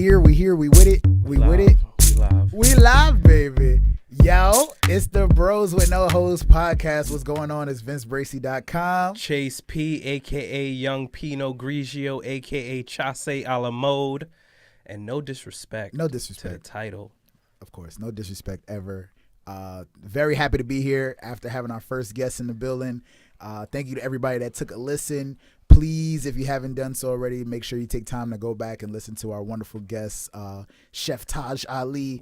here, we with it. We with it. We live, baby. Yo, it's the Bros with No Hoes podcast. What's going on? It's VinceBracy.com. Chase P, a.k.a. Young Pinot Grigio, a.k.a. Chase a la mode. And no disrespect to the title. Of course, no disrespect ever. Very happy to be here after having our first guest in the building. Thank you to everybody that took a listen. Please, if you haven't done so already, make sure you take time to go back and listen to our wonderful guests, Chef Taj Ali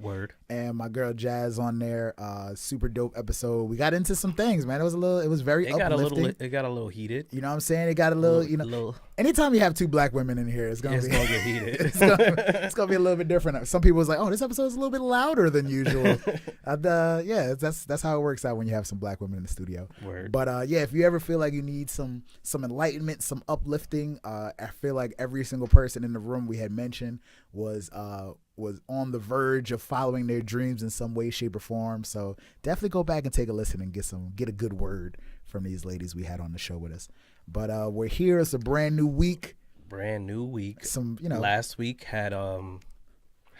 and my girl Jazz on there. Super dope episode. We got into some things, man. It was very uplifting. It got a little heated. You know what I'm saying? It got a little, anytime you have two black women in here, it's gonna get heated. it's gonna be a little bit different. Some people was like, "Oh, this episode is a little bit louder than usual." Yeah, that's how it works out when you have some black women in the studio. Word. But yeah, if you ever feel like you need some enlightenment, some uplifting, I feel like every single person in the room we had mentioned was on the verge of following their dreams in some way, shape, or form. So definitely go back and take a listen and get a good word from these ladies we had on the show with us. But we're here. It's a brand new week. Last week had a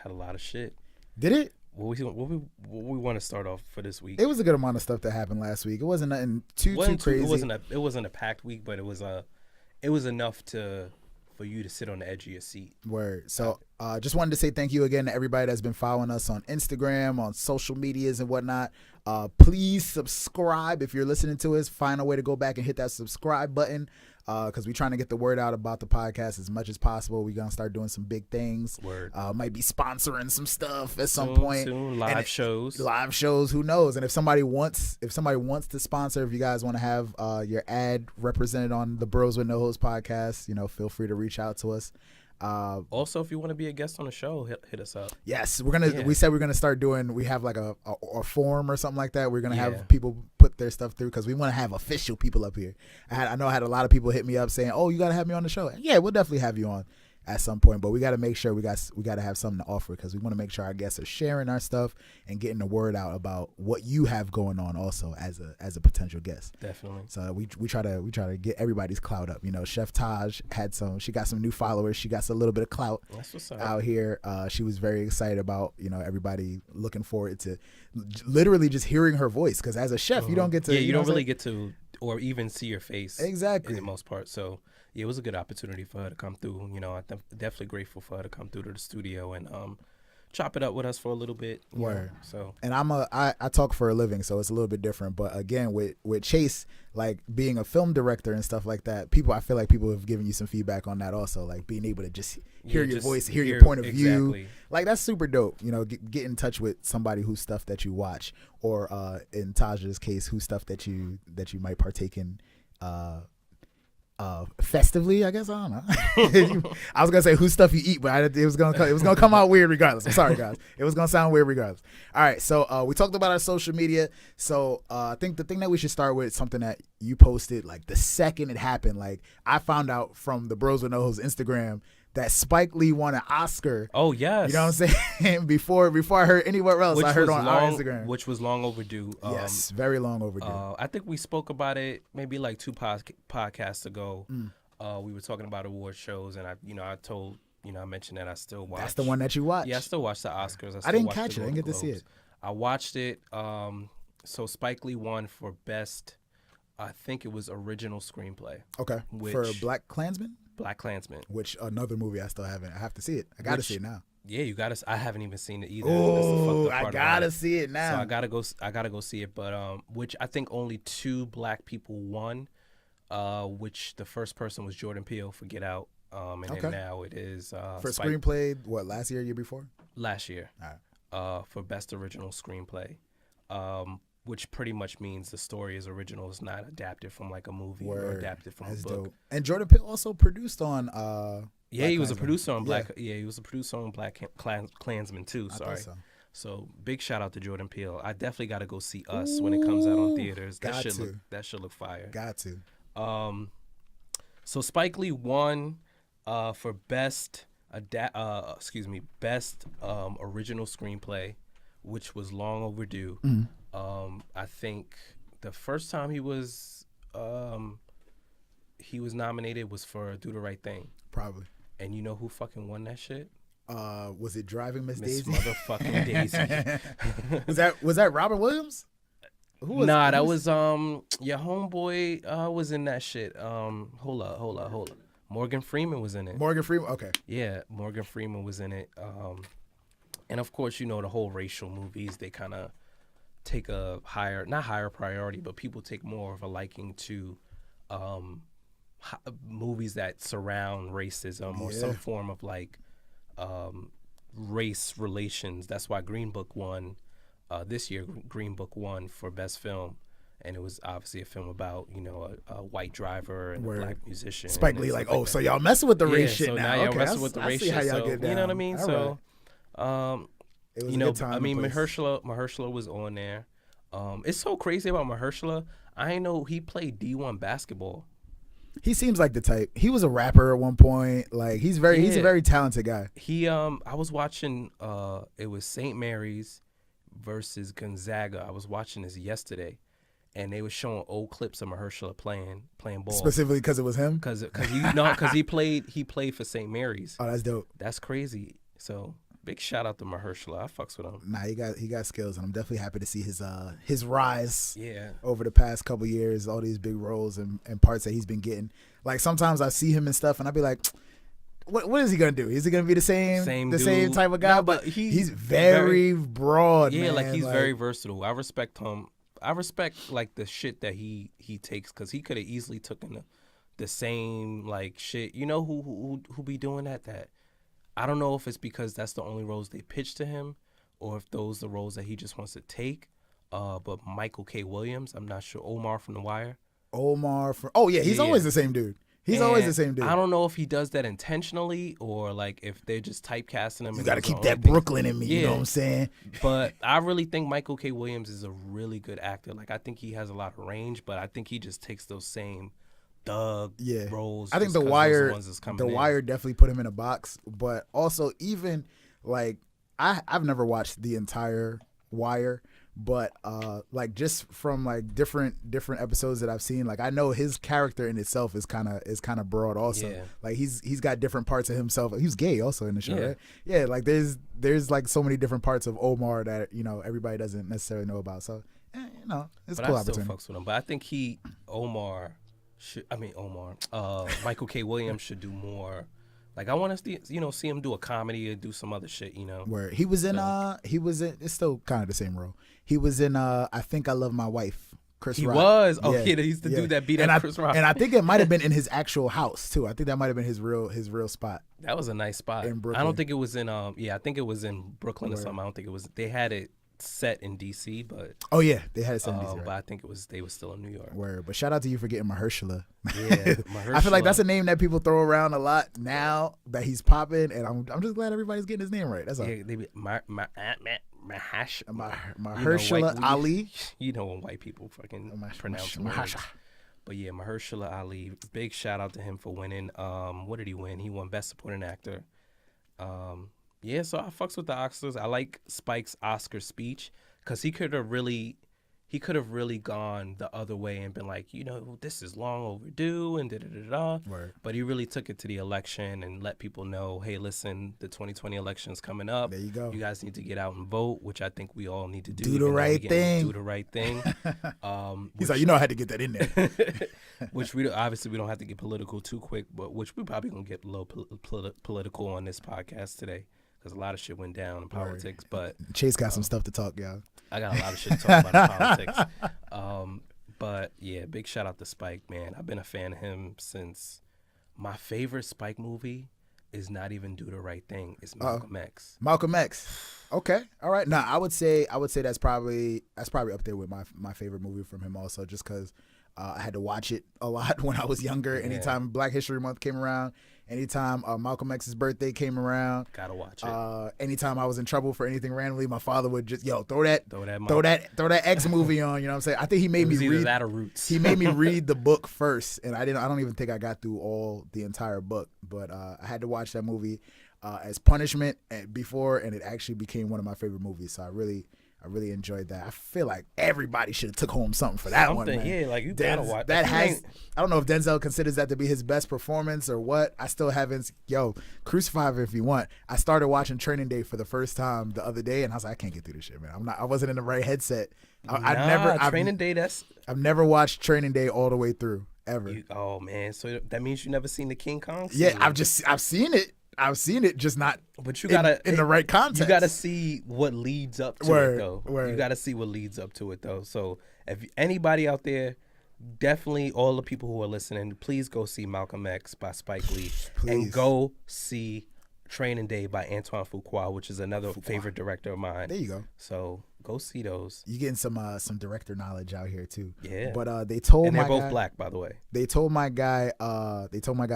lot of shit. Did it? What we want to start off for this week? It was a good amount of stuff that happened last week. It wasn't nothing too crazy. It wasn't a packed week, but it was enough for you to sit on the edge of your seat. Word. So just wanted to say thank you again to everybody that's been following us on Instagram, on social medias and whatnot. Please subscribe if you're listening to us. Find a way to go back and hit that subscribe button because we're trying to get the word out about the podcast as much as possible. We're going to start doing some big things. Word. Might be sponsoring some stuff at some point. Soon. Live shows. Who knows? And if somebody wants to sponsor, if you guys want to have your ad represented on the Bros with No Hoes podcast, feel free to reach out to us. Also, if you want to be a guest on the show, hit us up. Yes, we said we're gonna start doing. We have like a form or something like that. We're gonna have people put their stuff through because we want to have official people up here. I know I had a lot of people hit me up saying, "Oh, you gotta have me on the show." Yeah, we'll definitely have you on at some point, but we got to make sure we got to have something to offer because we want to make sure our guests are sharing our stuff and getting the word out about what you have going on also as a potential guest. Definitely. So we try to get everybody's clout up. Chef Taj she got some new followers. She got a little bit of clout out here. She was very excited about everybody looking forward to literally just hearing her voice because as a chef you don't get to you don't really get to or even see your face exactly in the most part. So yeah, it was a good opportunity for her to come through. I'm definitely grateful for her to come through to the studio and chop it up with us for a little bit. Word. So and I talk for a living, so it's a little bit different. But again, with Chase, like being a film director and stuff like that, I feel like people have given you some feedback on that also, like being able to just hear your voice, hear your point of view. Like that's super dope. Get in touch with somebody whose stuff that you watch, or in Taj's case, whose stuff that you might partake in. Festively, I guess. I don't know. I was gonna say whose stuff you eat, but it was gonna come out weird regardless. I'm sorry, guys. It was gonna sound weird regardless. All right, so we talked about our social media. So I think the thing that we should start with is something that you posted like the second it happened. Like I found out from the Bros with No Hoes Instagram that Spike Lee won an Oscar. Oh yes. You know what I'm saying? Before I heard anywhere else, I heard on our Instagram. Which was long overdue. Yes, very long overdue. I think we spoke about it maybe like two podcasts ago. We were talking about award shows, and I mentioned that I still watch. That's the one that you watch? Yeah, I still watch the Oscars. I didn't catch it. I didn't get to see it. I watched it. So Spike Lee won for best, I think it was original screenplay. Okay. For Black Klansman? Black Klansman. Which another movie I still haven't. I have to see it. I got to see it now. Yeah, you got to. I haven't even seen it either. Oh, I got to see it now. So I got to go see it. But which I think only 2 black people won, which the first person was Jordan Peele for Get Out. Then now it is for screenplay, last year before? Last year. All right. For best original screenplay. Which pretty much means the story is original. It's not adapted from like a movie or adapted from a book. Dope. And Jordan Peele also produced on he was a producer on Black. Yeah, he was a producer on Black Klansman too. Sorry. So big shout out to Jordan Peele. I definitely got to go see Us when it comes out on theaters. That should look fire. Got to. So Spike Lee won for best best original screenplay, which was long overdue. I think the first time he was nominated was for Do the Right Thing. Probably. And you know who fucking won that shit? Was it Driving Miss Daisy? Motherfucking Daisy. was that Robin Williams? That was your homeboy was in that shit. Hold up. Morgan Freeman was in it. Morgan Freeman, okay. Yeah, Morgan Freeman was in it. And of course, the whole racial movies, they kind of take a not higher priority, but people take more of a liking to movies that surround racism or some form of like race relations. That's why Green Book won this year. Green Book won for Best Film, and it was obviously a film about a white driver and a black musician. Spike Lee, like, oh, so y'all messing with the race shit so now? Y'all messing with the race shit. So, get down. You know what I mean? All so, it was a good time. I mean, Mahershala was on there. It's so crazy about Mahershala. I ain't know he played D1 basketball. He seems like the type. He was a rapper at one point. Like he's a very talented guy. I was watching it was St. Mary's versus Gonzaga. I was watching this yesterday, and they were showing old clips of Mahershala playing ball. Specifically because it was him? Because he played for St. Mary's. Oh, that's dope. That's crazy. So big shout out to Mahershala. I fucks with him. Nah, he got skills, and I'm definitely happy to see his rise. Yeah. Over the past couple years, all these big roles and parts that he's been getting. Like sometimes I see him and stuff, and I be like, what is he gonna do? Is he gonna be the same type of guy? No, but he's very broad. Yeah, man. like he's very versatile. I respect him. I respect like the shit that he takes, because he could have easily taken the same like shit. You know who be doing that? I don't know if it's because that's the only roles they pitch to him, or if those are the roles that he just wants to take. But Michael K. Williams, I'm not sure. Omar from The Wire. He's always the same dude. Always the same dude. I don't know if he does that intentionally, or like if they're just typecasting him. You got to keep that Brooklyn in me. Yeah. You know what I'm saying? But I really think Michael K. Williams is a really good actor. Like I think he has a lot of range, but I think he just takes those same thug roles. I think The Wire definitely put him in a box, but also even like I've never watched the entire Wire, but like just from like different episodes that I've seen, like I know his character in itself is kind of broad also. Yeah. Like he's got different parts of himself. He was gay also in the show, right? Yeah, like there's like so many different parts of Omar that everybody doesn't necessarily know about. So it's but cool I still opportunity. Fucks with him. But I think Michael K. Williams should do more. Like I want to see him do a comedy or do some other shit, Where he was in it's still kind of the same role. He was in I Think I Love My Wife. Chris Rock. He was. Oh yeah, he's the dude that beat up Chris Rock. And I think it might have been in his actual house too. I think that might have been his real spot. That was a nice spot. In Brooklyn. I don't think it was in I think it was in Brooklyn or something. I don't think it was. They had it set in DC, but they had it set in DC. Right? But I think they were still in New York. Word. But shout out to you for getting Mahershala. Yeah, Mahershala. I feel like that's a name that people throw around a lot now that he's popping, and I'm just glad everybody's getting his name right. That's all. Yeah, Mahershala Ali. You know when white people fucking pronounce words. But yeah, Mahershala Ali. Big shout out to him for winning. What did he win? He won Best Supporting Actor. Yeah, so I fucks with the Oscars. I like Spike's Oscar speech because he could have really gone the other way and been like, this is long overdue and da-da-da-da. Right. But he really took it to the election and let people know, hey, listen, the 2020 election's coming up. There you go. You guys need to get out and vote, which I think we all need to do. Do the right thing. Do the right thing. He's like, I had to get that in there. Which we don't have to get political too quick, but which we probably going to get a little political on this podcast today. Because a lot of shit went down in politics, but Chase got some stuff to talk, y'all. I got a lot of shit to talk about in politics. But yeah, big shout out to Spike, man. I've been a fan of him since my favorite Spike movie is not even Do the Right Thing. It's Malcolm X. Malcolm X. Okay, all right. Nah, I would say that's probably up there with my favorite movie from him also, just because I had to watch it a lot when I was younger. Anytime Black History Month came around. Anytime Malcolm X's birthday came around, gotta watch it. Anytime I was in trouble for anything randomly, my father would just throw that X movie on. You know what I'm saying? I think he made me read that or Roots. He made me read the book first, and I don't even think I got through the entire book. But I had to watch that movie as punishment before, and it actually became one of my favorite movies. So I I really enjoyed that. I feel like everybody should have took home something for that one, man. Yeah, like you gotta watch that. I don't know if Denzel considers that to be his best performance or what. I still haven't. Crucify it if you want. I started watching Training Day for the first time the other day, and I was like, I can't get through this shit, man. I wasn't in the right headset. Training Day. I've never watched Training Day all the way through ever. Oh man, so that means you never seen the King Kong scene? Yeah, I've seen it. I've seen it, just not. But you gotta in the right context. You gotta see what leads up to it, though. You gotta see what leads up to it, though. So if anybody out there, definitely all the people who are listening, please go see Malcolm X by Spike Lee, and go see Training Day by Antoine Fuqua, which is another favorite director of mine. There you go. So go see those. You getting some director knowledge out here too. Yeah. But they told and my they're both guy, black, by the way. They told my guy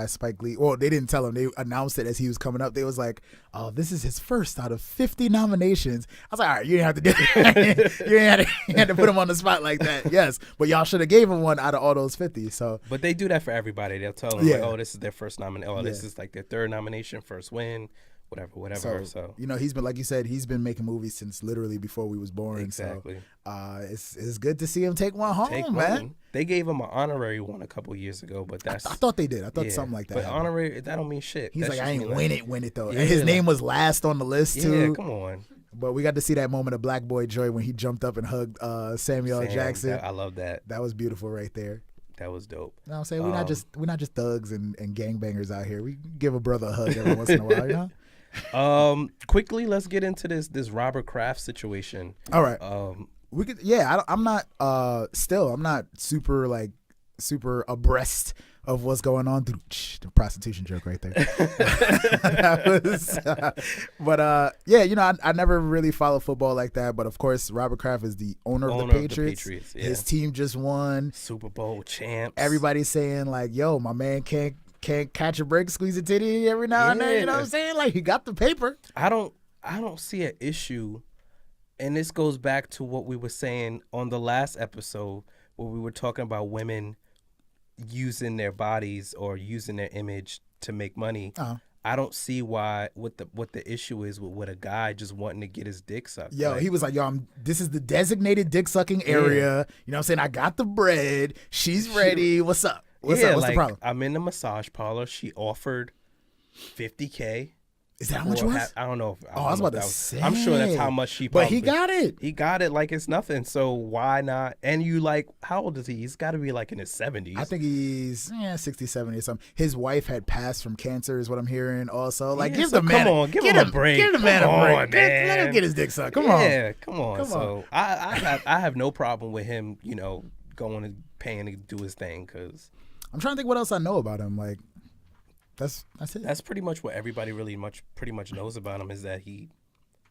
Spike Lee. Well, they didn't tell him. They announced it as he was coming up. They was like, "Oh, this is his first out of 50 nominations." I was like, "All right, you didn't have to do that. you had to put him on the spot like that." Yes, but y'all should have gave him one out of all those 50. So, but they do that for everybody. They'll tell them like, "Oh, this is their first nomination. Oh, this is like their third nomination, first win." Whatever. So he's been, like you said, he's been making movies since literally before we was born. Exactly. So it's good to see him take one home, man. They gave him an honorary one a couple years ago, but I thought they did. I thought something like that. But honorary, that don't mean shit. He's like, I ain't win it though. Yeah, and his name was last on the list too. Yeah, come on. But we got to see that moment of Black Boy Joy when he jumped up and hugged Samuel Jackson. I love that. That was beautiful right there. That was dope. You know what I'm saying? We're not just thugs and gangbangers out here. We give a brother a hug every once in a while, you know? Quickly, let's get into this Robert Kraft situation. All right. We could. Yeah, I'm not super abreast of what's going on. The prostitution joke right there. I never really follow football like that. But of course, Robert Kraft is the owner of the Patriots. Yeah. His team just won Super Bowl champs. Everybody's saying like, "Yo, my man can't catch a break, squeeze a titty every now and then." You know what I'm saying? Like, he got the paper. I don't see an issue, and this goes back to what we were saying on the last episode where we were talking about women using their bodies or using their image to make money. Uh-huh. I don't see what the issue is with a guy just wanting to get his dick sucked. Yo, he was like, "Yo, this is the designated dick sucking area." You know what I'm saying? I got the bread. She's ready. What's up? What's the problem? I'm in the massage parlor. She offered $50K. Is that how much it was? I don't know. I was about to say. I'm sure that's how much she. But he got it. He got it like it's nothing. So why not? And you like, how old is he? He's got to be like in his 70s. I think he's 60, 70 or something. His wife had passed from cancer, is what I'm hearing. Also, like, give him a break. Give the man a break. Let him get his dick sucked. Come on. Yeah, come on. So I have no problem with him, going and paying to do his thing, because I'm trying to think what else I know about him. Like, that's it. That's pretty much what everybody pretty much knows about him, is that he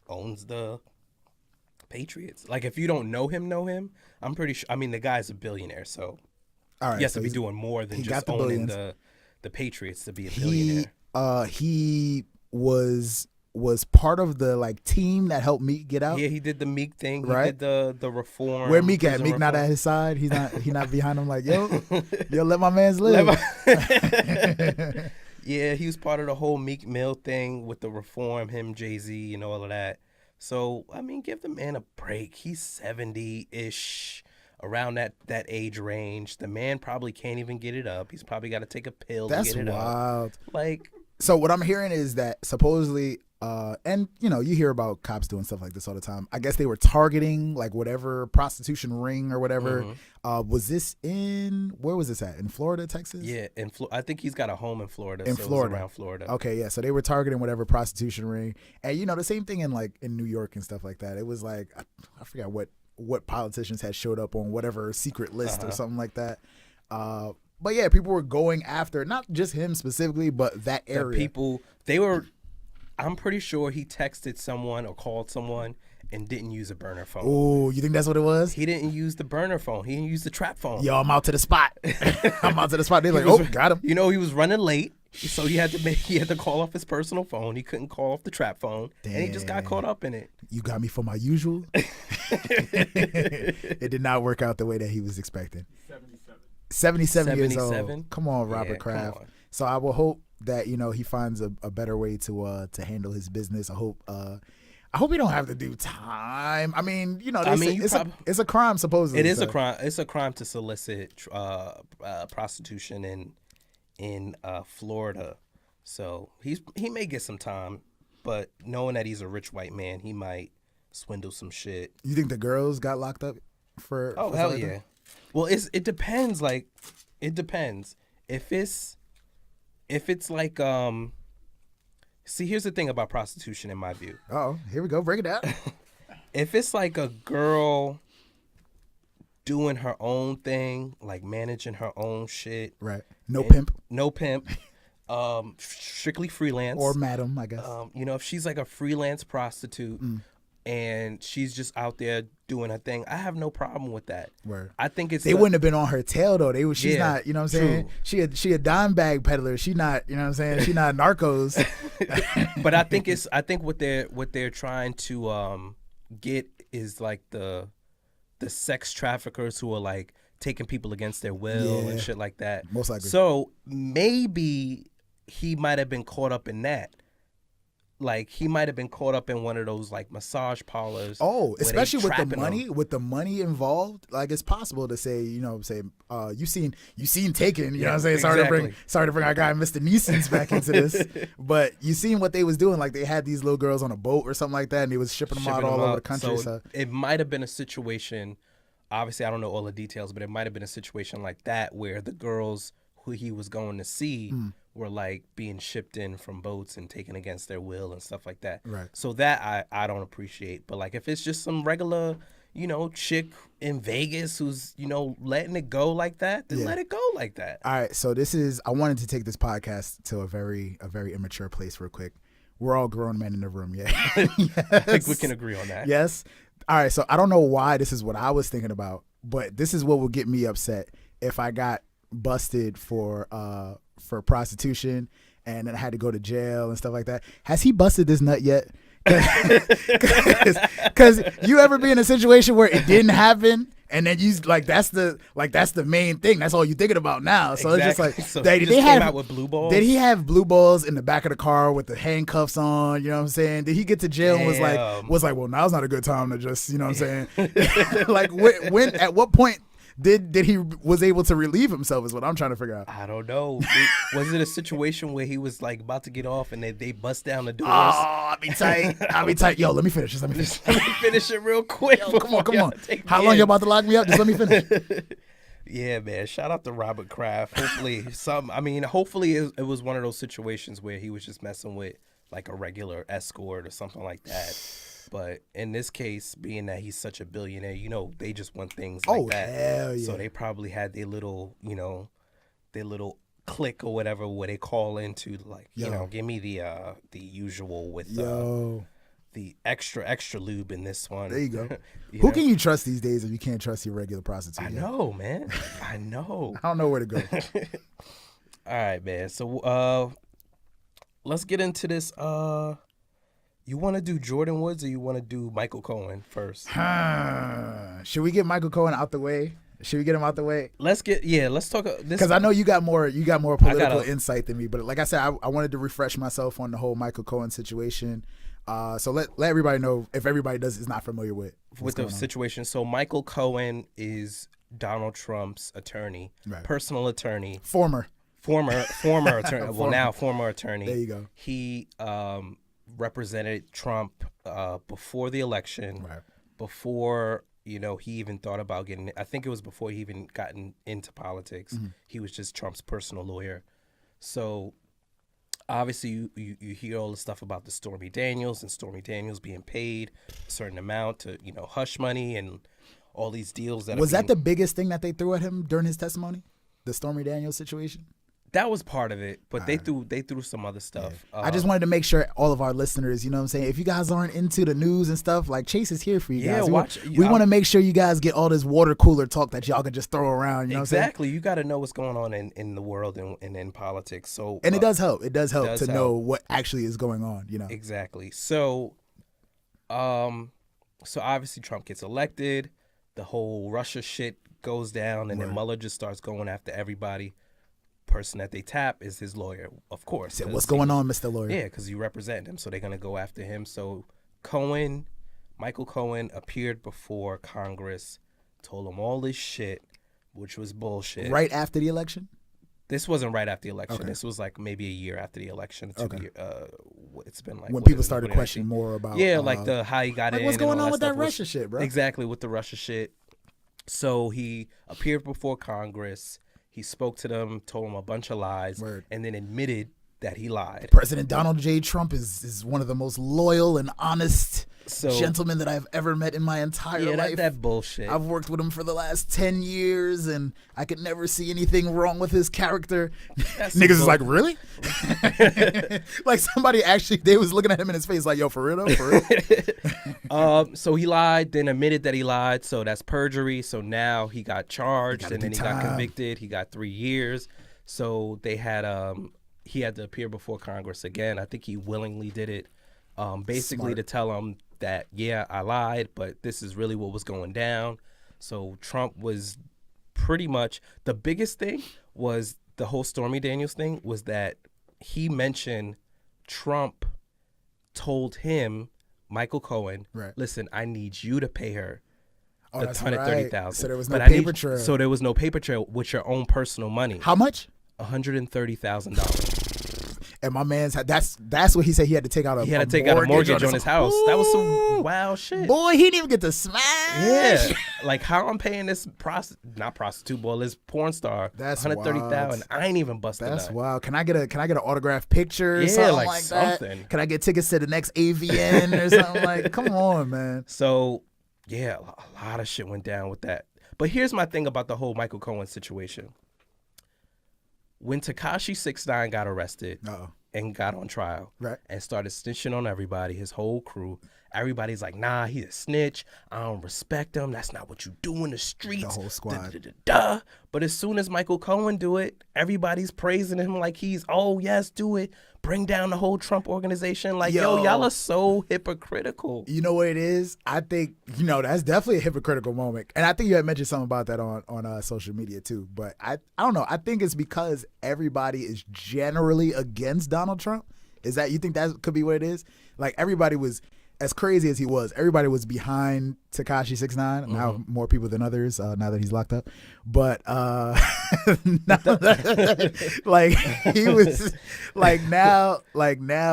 owns the Patriots. Like, if you don't know him, I'm pretty sure. I mean, the guy's a billionaire, so he has to be doing more than just owning the Patriots to be a billionaire. He was part of the team that helped Meek get out. Yeah, he did the Meek thing. Right? He did the reform. Where Meek at? Meek not at his side. He's not behind him. Like, yo, let my mans live. Yeah, he was part of the whole Meek Mill thing with the reform, him, Jay-Z, and all of that. So, I mean, give the man a break. He's 70-ish, around that age range. The man probably can't even get it up. He's probably got to take a pill to get it up. That's wild. Like, so what I'm hearing is that supposedly, and you hear about cops doing stuff like this all the time. I guess they were targeting whatever prostitution ring or whatever. Mm-hmm. Was this where was this at? In Florida, Texas? Yeah, I think he's got a home in Florida. In Florida, around Florida. Okay, yeah. So they were targeting whatever prostitution ring, and the same thing in New York and stuff like that. It was I forgot what politicians had showed up on whatever secret list or something like that. But yeah, people were going after not just him specifically, but that area. I'm pretty sure he texted someone or called someone and didn't use a burner phone. Oh, you think that's what it was? He didn't use the burner phone. He didn't use the trap phone. Yo, I'm out to the spot. They're like, got him. He was running late, so he had to call off his personal phone. He couldn't call off the trap phone, and he just got caught up in it. You got me for my usual. It did not work out the way that he was expecting. 77 years old. Come on, Robert Kraft. So I will hope that he finds a better way to handle his business. I I hope he don't have to do time. I mean, you know, it's a crime supposedly. It is a crime. It's a crime to solicit prostitution in Florida. So he may get some time, but knowing that he's a rich white man, he might swindle some shit. You think the girls got locked up for? Oh, hell yeah. Well, it depends. Like, it depends. If it's like see, here's the thing about prostitution in my view. Oh, here we go. Break it down. If it's like a girl doing her own thing, like managing her own shit. Right. No pimp. Strictly freelance. Or madam, I guess. You know, if she's like a freelance prostitute and she's just out there doing her thing, I have no problem with that. Word. I think they wouldn't have been on her tail though. She's not, you know what I'm saying? She a dime bag peddler. She not, you know what I'm saying? She not narcos. But I think what they're trying to get is like the sex traffickers who are like taking people against their will and shit like that. Most likely. So maybe he might have been caught up in that. Like, he might have been caught up in one of those like massage parlors. Oh, especially with the money involved. Like, it's possible to say, you know, you seen Taken. You know what I'm saying? Exactly. Sorry to bring our guy Mr. Neeson's back into this, but you seen what they was doing. Like, they had these little girls on a boat or something like that, and they was shipping them out all over the country. So it might have been a situation. Obviously, I don't know all the details, but it might have been a situation like that where the girls who he was going to see were like being shipped in from boats and taken against their will and stuff like that. Right. So that I don't appreciate. But like, if it's just some regular, you know, chick in Vegas who's, you know, letting it go like that, then let it go like that. All right. So I wanted to take this podcast to a very immature place real quick. We're all grown men in the room. Yeah. Yes. I think we can agree on that. Yes. All right. So I don't know why this is what I was thinking about, but this is what would get me upset if I got busted for prostitution and then I had to go to jail and stuff like that. Has he busted this nut yet? Because you ever be in a situation where it didn't happen and then you that's the main thing. That's all you're thinking about now. So exactly. It's just like so they came out with blue balls. Did he have blue balls in the back of the car with the handcuffs on? You know what I'm saying? Did he get to jail and was like, well, now's not a good time to just, you know what I'm saying? Like when at what point did he was able to relieve himself is what I'm trying to figure out. I don't know. Was it a situation where he was like about to get off and they bust down the doors? Oh, I'll be tight. Yo, let me finish this. Let me finish it real quick. Yo, come on. How long you about to lock me up? Just let me finish. Yeah, man. Shout out to Robert Kraft. Hopefully it was one of those situations where he was just messing with like a regular escort or something like that. But in this case, being that he's such a billionaire, you know, they just want things like that. Hell yeah. So they probably had their little, you know, clique or whatever where they call into like, you know, give me the usual with the extra lube in this one. There you go. Who can you trust these days if you can't trust your regular prostitute? I know, man. I know. I don't know where to go. All right, man. So let's get into this. You want to do Jordan Woods or you want to do Michael Cohen first? Should we get Michael Cohen out the way? Should we get him out the way? Let's talk this because I know you got more political insight than me. But like I said, I wanted to refresh myself on the whole Michael Cohen situation. So let everybody know if everybody is not familiar with the situation. So Michael Cohen is Donald Trump's attorney, personal attorney, former attorney. Well, now former attorney. There you go. He represented Trump before the election, before, you know, he even thought about getting, I think it was before he even gotten into politics. He was just Trump's personal lawyer. So obviously you hear all the stuff about the Stormy Daniels being paid a certain amount to, you know, hush money and all these deals that was that the biggest thing that they threw at him during his testimony, the Stormy Daniels situation? That was part of it, but they threw some other stuff. Yeah. I just wanted to make sure all of our listeners, you know what I'm saying, if you guys aren't into the news and stuff, like Chase is here for you guys. We want to make sure you guys get all this water cooler talk that y'all can just throw around. You know what I'm saying? Exactly. You got to know what's going on in the world and in politics. So it does help. It does help to know what actually is going on. You know. Exactly. So, so obviously Trump gets elected, the whole Russia shit goes down, and then Mueller just starts going after everybody. Person that they tap is his lawyer, of course. So what's going on, Mr. Lawyer? Yeah, because you represent him, so they're gonna go after him. So Michael Cohen appeared before Congress, told him all this shit, which was bullshit. Right after the election? This wasn't right after the election. Okay. This was like maybe a year after the election. It's been like when people started questioning more about like the how he got in. What's going on with that Russia shit, bro? Exactly, with the Russia shit. So he appeared before Congress. He spoke to them, told them a bunch of lies, and then admitted that he lied. President Donald J. Trump is one of the most loyal and honest gentlemen that I've ever met in my entire life. That bullshit. I've worked with him for the last 10 years, and I could never see anything wrong with his character. Niggas is like, really? Like somebody actually, they was looking at him in his face like, yo, for real though? For real? So he lied, then admitted that he lied, so that's perjury. So now he got charged, and then he got convicted. He got 3 years. So they had, he had to appear before Congress again. I think he willingly did it, basically to tell them that, yeah, I lied, but this is really what was going down. So Trump was pretty much, the biggest thing was the whole Stormy Daniels thing was that he mentioned Trump told him, Michael Cohen, listen, I need you to pay her the $130,000. So there was no paper trail. So there was no paper trail with your own personal money. How much? $130,000. And my man's that's what he said. He had to take out a mortgage on his house. Ooh, that was some wild shit. Boy, he didn't even get to smash. Yeah, like how I'm paying this not prostitute, boy, this porn star. That's $130,000. I ain't even busted. That's wild. Can I get an autographed picture? Or something like something. That? Can I get tickets to the next AVN or something like? Come on, man. So yeah, a lot of shit went down with that. But here's my thing about the whole Michael Cohen situation. When Tekashi 6ix9ine got arrested and got on trial and started snitching on everybody, his whole crew, everybody's like, nah, he's a snitch. I don't respect him. That's not what you do in the streets. The whole squad. But as soon as Michael Cohen do it, everybody's praising him like he's, oh, yes, do it. Bring down the whole Trump organization. Like, yo, y'all are so hypocritical. You know what it is? I think, that's definitely a hypocritical moment. And I think you had mentioned something about that on social media too. But I don't know. I think it's because everybody is generally against Donald Trump. Is that, you think that could be what it is? Like everybody was, as crazy as he was, everybody was behind Tekashi 6ix9ine. Now more people than others. Now that he's locked up, but like he was now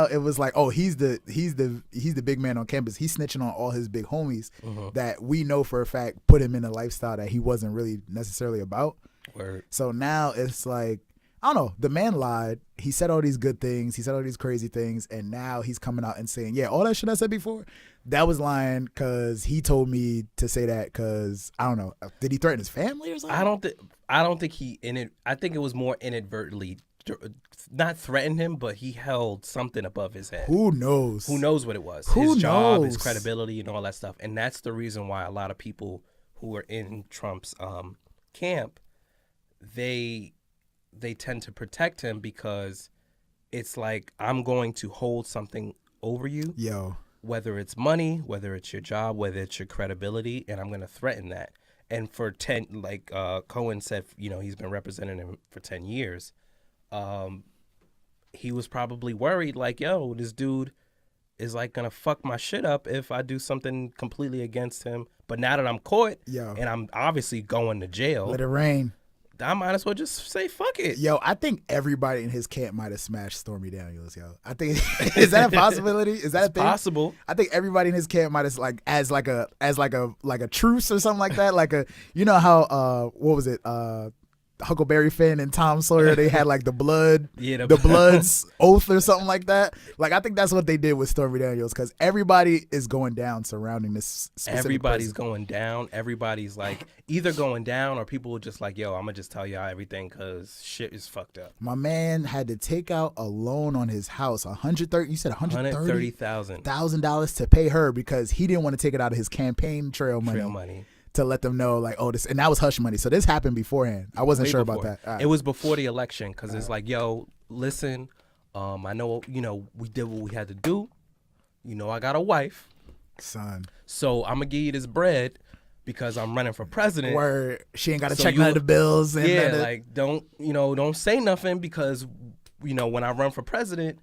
it was like, oh, he's the big man on campus. He's snitching on all his big homies that we know for a fact put him in a lifestyle that he wasn't really necessarily about. Word. So now it's like, I don't know. The man lied. He said all these good things. He said all these crazy things. And now he's coming out and saying, yeah, all that shit I said before, that was lying because he told me to say that because, I don't know. Did he threaten his family or something? I don't think I think it was more inadvertently, not threatened him, but he held something above his head. Who knows? Who knows what it was? His job, his credibility, and all that stuff. And that's the reason why a lot of people who are in Trump's camp, they tend to protect him because it's like, I'm going to hold something over you. Yo. Whether it's money, whether it's your job, whether it's your credibility, and I'm going to threaten that. And for 10, like Cohen said, he's been representing him for 10 years. He was probably worried, like, yo, this dude is like going to fuck my shit up if I do something completely against him. But now that I'm caught and I'm obviously going to jail. Let it rain. I might as well just say fuck it. Yo, I think everybody in his camp might have smashed Stormy Daniels, yo. I think is that a possibility? Is that a thing? Possible. I think everybody in his camp might have as like a truce or something like that. Like how what was it? Huckleberry Finn and Tom Sawyer, they had like the blood's oath or something like that. Like I think that's what they did with Stormy Daniels because everybody is going down surrounding this specific Everybody's person. going down. Everybody's like either going down or people are just like, yo, I'm gonna just tell y'all everything because shit is fucked up. My man had to take out a loan on his house, $130,000 to pay her because he didn't want to take it out of his campaign trail money. To let them know, like, oh, this, and that was hush money. So this happened beforehand. I wasn't sure about that. It was before the election because it's like, yo, listen, I know, we did what we had to do. I got a wife, son. So I'm gonna give you this bread because I'm running for president. Where she ain't got to check none of the bills. And like don't say nothing because when I run for president,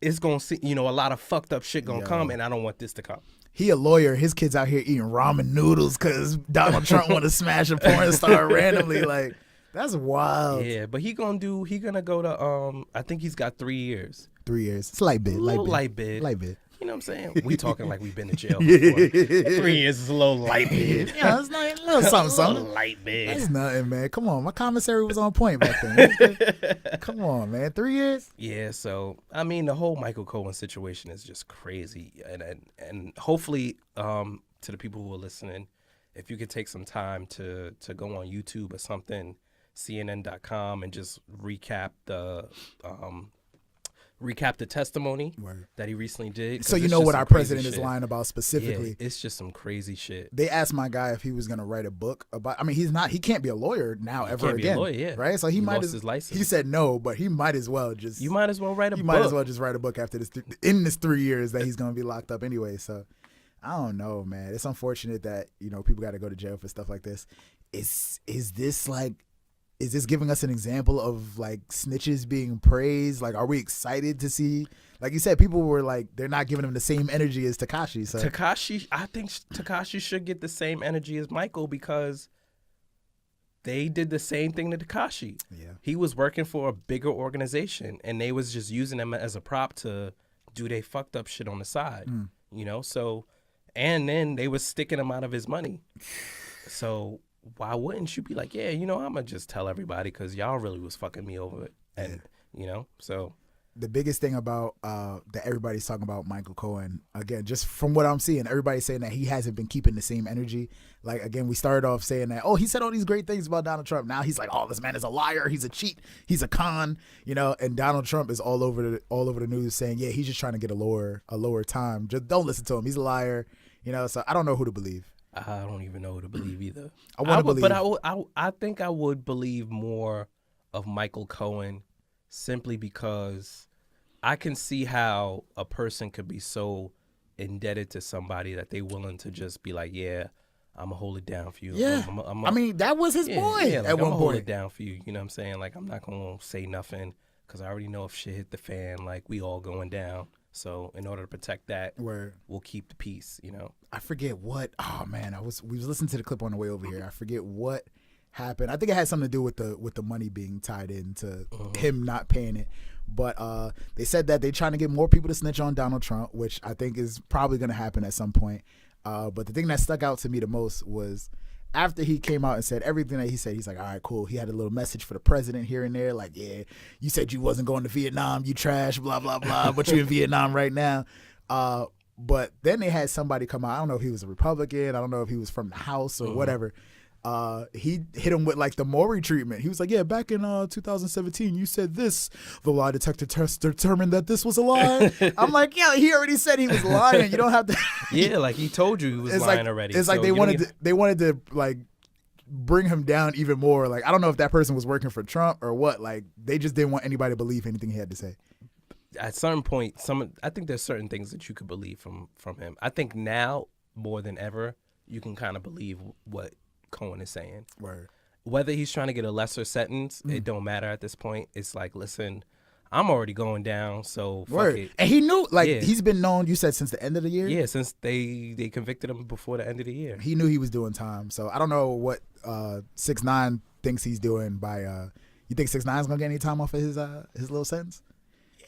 it's gonna see, a lot of fucked up shit gonna come, and I don't want this to come. He a lawyer. His kid's out here eating ramen noodles because Donald Trump want to smash a porn star randomly. Like, that's wild. Yeah, but he gonna go to I think he's got 3 years. 3 years. It's light bid. Light bid. You know what I'm saying? We talking like we've been to jail before. 3 years is a little light bid. Yeah, it's not a little something. Light bid. That's nothing, man. Come on, my commissary was on point back then. Come on, man. 3 years. Yeah. So I mean, the whole Michael Cohen situation is just crazy, and hopefully, to the people who are listening, if you could take some time to go on YouTube or something, CNN.com, and just recap the testimony that he recently did. So you know what our president is lying about specifically. Yeah, it's just some crazy shit. They asked my guy if he was going to write a book about, I mean, he can't be a lawyer now ever again. Be a lawyer, yeah. Right? So he might lost his license. He said no, but he might as well just. You might as well write a book. He might as well just write a book after this, in this 3 years that he's going to be locked up anyway. So I don't know, man. It's unfortunate that, people got to go to jail for stuff like this. Is this giving us an example of like snitches being praised? Like, are we excited to see? Like you said, people were like, they're not giving him the same energy as Tekashi. So I think Tekashi should get the same energy as Michael because they did the same thing to Tekashi. Yeah, he was working for a bigger organization, and they was just using him as a prop to do they fucked up shit on the side. So, and then they was sticking him out of his money. So why wouldn't you be like, yeah, I'm going to just tell everybody because y'all really was fucking me over. And, so. The biggest thing about that everybody's talking about Michael Cohen, again, just from what I'm seeing, everybody's saying that he hasn't been keeping the same energy. Like, again, we started off saying that, he said all these great things about Donald Trump. Now he's like, this man is a liar. He's a cheat. He's a con, and Donald Trump is all over the news saying, yeah, he's just trying to get a lower time. Just don't listen to him. He's a liar, so I don't know who to believe. I don't even know who to believe either. I think I would believe more of Michael Cohen simply because I can see how a person could be so indebted to somebody that they willing to just be like, yeah, I'm gonna hold it down for you. Yeah, I mean that was his boy at one point. Hold it down for you. You know what I'm saying? Like I'm not gonna say nothing because I already know if shit hit the fan, like we all going down. So in order to protect that, we'll keep the peace, I forget what. Oh man, we was listening to the clip on the way over here. I forget what happened. I think it had something to do with the money being tied into him not paying it. But they said that they're trying to get more people to snitch on Donald Trump, which I think is probably going to happen at some point. But the thing that stuck out to me the most was after he came out and said everything that he said, he's like, all right, cool. He had a little message for the president here and there. Like, yeah, you said you wasn't going to Vietnam, you trash, blah, blah, blah, but you're in Vietnam right now. But then they had somebody come out. I don't know if he was a Republican. I don't know if he was from the House or whatever. He hit him with like the Maury treatment. He was like, yeah, back in 2017, you said this. The lie detector test determined that this was a lie. I'm like, yeah, he already said he was lying. You don't have to. Yeah, like he told you he was lying already. It's like they wanted to like bring him down even more. Like, I don't know if that person was working for Trump or what. Like, they just didn't want anybody to believe anything he had to say. At some point, I think there's certain things that you could believe from him. I think now more than ever, you can kind of believe what Cohen is saying. Word. Whether he's trying to get a lesser sentence, it don't matter at this point. It's like, listen, I'm already going down, so fuck it. And he knew, he's been known, you said, since the end of the year? Yeah, since they convicted him before the end of the year. He knew he was doing time. So I don't know what 6ix9ine thinks he's doing by you think 6ix9ine's gonna get any time off of his little sentence?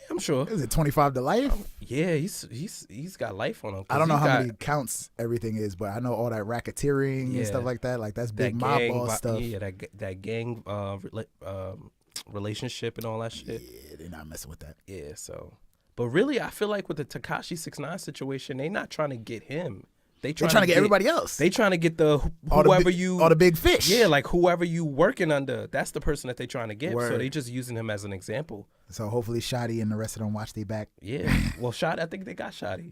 I'm sure. Is it 25 to life? Yeah, he's got life on him. I don't know how many counts everything is, but I know all that racketeering and stuff like that. Like that's big mob boss stuff. Yeah, that gang relationship and all that shit. Yeah, they're not messing with that. Yeah, so. But really, I feel like with the Tekashi 6ix9ine situation, they're not trying to get him. They're trying to get everybody else. They trying to get all the big fish. Yeah, like whoever you working under. That's the person that they trying to get. Word. So they just using him as an example. So hopefully Shotty and the rest of them watch their back. Yeah. Well, I think they got Shotty.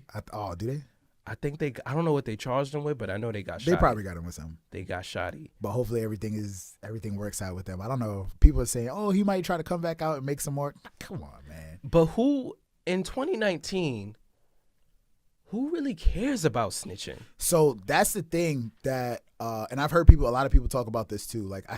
Do they? I think I don't know what they charged him with, but I know they got Shotty. They probably got him with something. They got Shotty. But hopefully everything works out with them. I don't know. People are saying, he might try to come back out and make some more. Come on, man. But who in 2019? Who really cares about snitching? So that's the thing that and I've heard a lot of people talk about this too. Like, I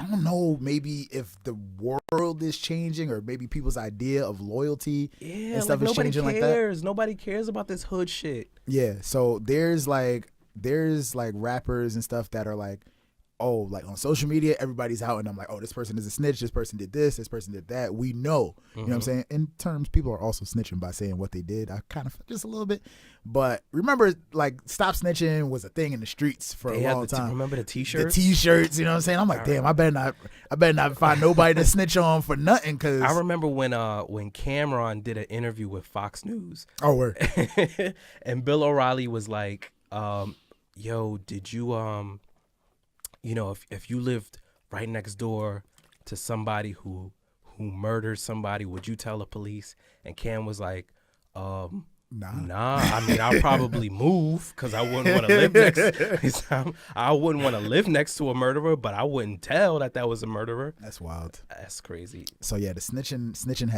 don't know, maybe if the world is changing or maybe people's idea of loyalty and stuff is changing like that. Nobody cares about this hood shit. Yeah. So there's like rappers and stuff that are like, oh, like on social media, everybody's out and I'm like, oh, this person is a snitch. This person did this. This person did that. We know. You know what I'm saying? In terms, people are also snitching by saying what they did. I kind of just a little bit. But remember, like, stop snitching was a thing in the streets for a long time. Remember the T-shirts? The T-shirts, you know what I'm saying? I'm like, damn, I better not find nobody to snitch on for nothing. Cause I remember when Cameron did an interview with Fox News. Oh, word. And Bill O'Reilly was like, yo, did you you know, if you lived right next door to somebody who murdered somebody, would you tell the police? And Cam was like, nah. I mean, I'll probably move because I wouldn't want to live next. I wouldn't want to live next to a murderer, but I wouldn't tell that was a murderer. That's wild. That's crazy. So yeah, the snitching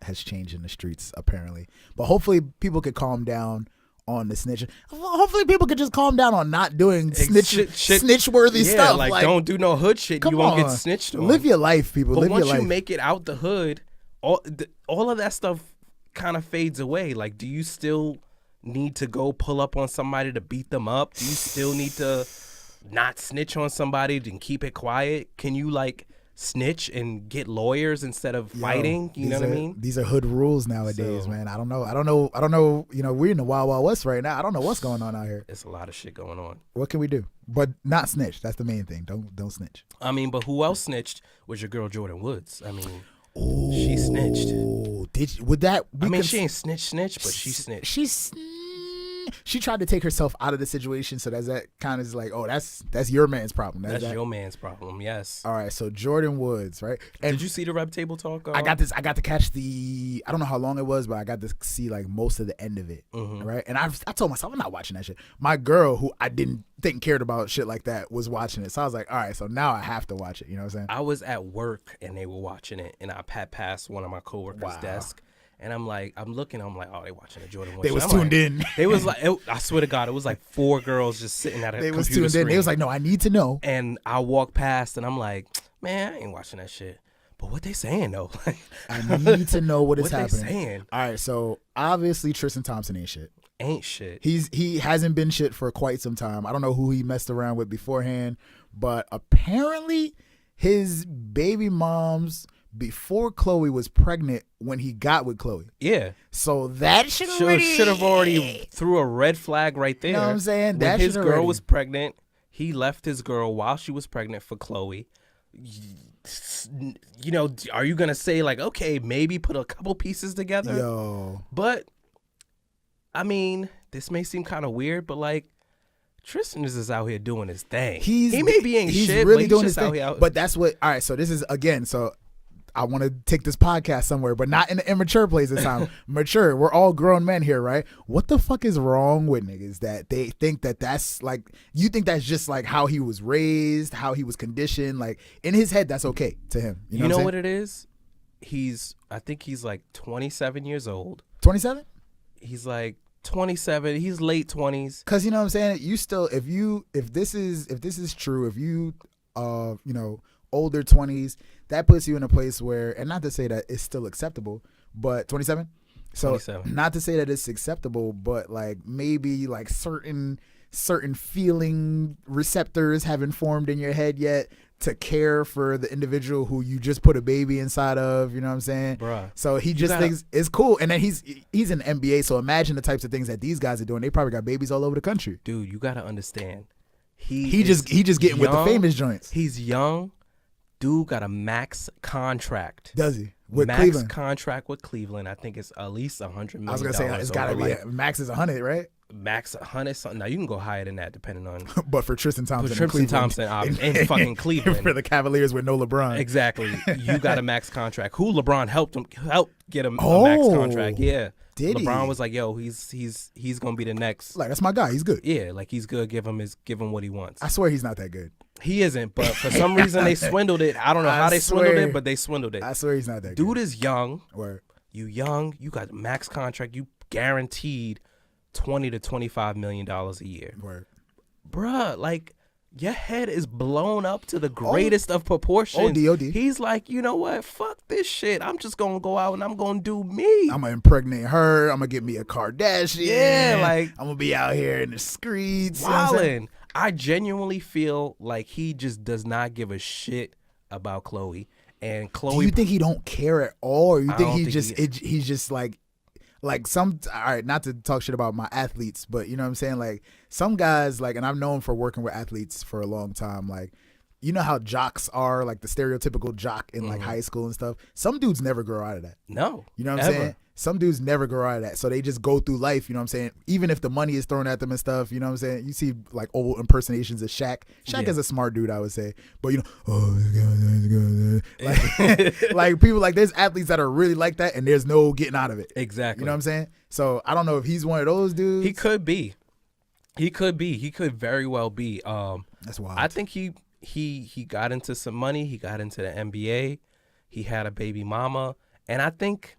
has changed in the streets apparently, but hopefully people could calm down on the snitching. Hopefully people could just calm down on not doing snitch-worthy stuff. Like don't do no hood shit. You won't get snitched on. Live your life, people. But live once your life. You make it out the hood, all of that stuff kind of fades away. Like, do you still need to go pull up on somebody to beat them up? Do you still need to not snitch on somebody and keep it quiet? Can you like snitch and get lawyers instead of fighting? You know what I mean? These are hood rules nowadays, man. I don't know. You know, we're in the Wild Wild West right now. I don't know what's going on out here. It's a lot of shit going on. What can we do? But not snitch. That's the main thing. Don't snitch. I mean, but who else snitched was your girl Jordan Woods. I mean, she snitched. She ain't snitch, but she snitched. She tried to take herself out of the situation, so that kind of is like, oh, that's your man's problem. That's your man's problem. Yes. All right. So Jordan Woods, right? And did you see the Rep Table Talk? I got to catch I don't know how long it was, but I got to see like most of the end of it. Right. And I told myself I'm not watching that shit. My girl, who I didn't think cared about shit like that, was watching it. So I was like, all right, so now I have to watch it. You know what I'm saying? I was at work and they were watching it, and I passed one of my coworkers' desk. And I'm looking, oh, they watching the Jordan Woods. They was tuned in. They was like, I swear to God, it was like 4 girls just sitting at a computer screen. They was tuned in. They was like, no, I need to know. And I walked past and I'm like, man, I ain't watching that shit. But what they saying though? I need to know what is happening. What they saying? All right, so obviously Tristan Thompson ain't shit. Ain't shit. He hasn't been shit for quite some time. I don't know who he messed around with beforehand, but apparently his baby mom's before Chloe was pregnant when he got with Chloe. Yeah. So that should have already threw a red flag right there. You know what I'm saying? When his girl was pregnant, he left his girl while she was pregnant for Chloe. You know, are you going to say like, okay, maybe put a couple pieces together? Yo. But, I mean, this may seem kind of weird, but like, Tristan is just out here doing his thing. He may be ain't shit, really but doing he's just his thing. But that's what, all right, so this is, again, so I want to take this podcast somewhere, but not in an immature place this time. Mature. We're all grown men here, right? What the fuck is wrong with niggas that they think that's like, you think that's just like how he was raised, how he was conditioned? Like, in his head, that's okay to him. You know what it is? I think he's like 27 years old. 27? He's like 27. He's late 20s. Because you know what I'm saying? You still, if this is true, if you, you know, older 20s, that puts you in a place where, and not to say that it's still acceptable, but 27? So 27. Not to say that it's acceptable, but like maybe like certain feeling receptors haven't formed in your head yet to care for the individual who you just put a baby inside of, you know what I'm saying? Bruh. So he just thinks it's cool. And then he's in the NBA, so imagine the types of things that these guys are doing. They probably got babies all over the country. Dude, you got to understand. He just getting young, with the famous joints. He's young. Dude got a max contract. Does he? With max Cleveland? Contract with Cleveland. I think it's at least $100 million. I was going to say, it's got to be, max is 100, right? Max 100 something. Now you can go higher than that depending on. But for Tristan Thompson, in fucking Cleveland, for the Cavaliers with no LeBron, exactly. You got a max contract. Who LeBron helped get him a max contract? Yeah, did LeBron he? was like, yo, he's gonna be the next. Like, that's my guy. He's good. Yeah, like he's good. Give him what he wants. I swear he's not that good. He isn't, but for some reason they swindled it. I don't know how they swindled it, but they swindled it. I swear he's not that good. Dude is young. Word. You young. You got max contract. You guaranteed $20 to $25 million a year. Word. Bruh, like your head is blown up to the greatest of proportions. OD. He's like, you know what? Fuck this shit. I'm just going to go out and I'm going to do me. I'm going to impregnate her. I'm going to get me a Kardashian. Yeah, like. I'm going to be out here in the streets. Wildin'. I genuinely feel like he just does not give a shit about Chloe. And Chloe. Do you think he don't care at all? Or you think he's just like some, all right, not to talk shit about my athletes, but you know what I'm saying? Like some guys, like, and I've known for working with athletes for a long time, like, you know how jocks are, like the stereotypical jock in like high school and stuff. Some dudes never grow out of that. No. You know what I'm saying? Some dudes never grow out of that. So they just go through life, you know what I'm saying? Even if the money is thrown at them and stuff, you know what I'm saying? You see like old impersonations of Shaq. Shaq is a smart dude, I would say. But you know, like people, like there's athletes that are really like that and there's no getting out of it. Exactly. You know what I'm saying? So I don't know if he's one of those dudes. He could be. He could very well be. That's wild. I think he got into some money. He got into the NBA. He had a baby mama. And I think,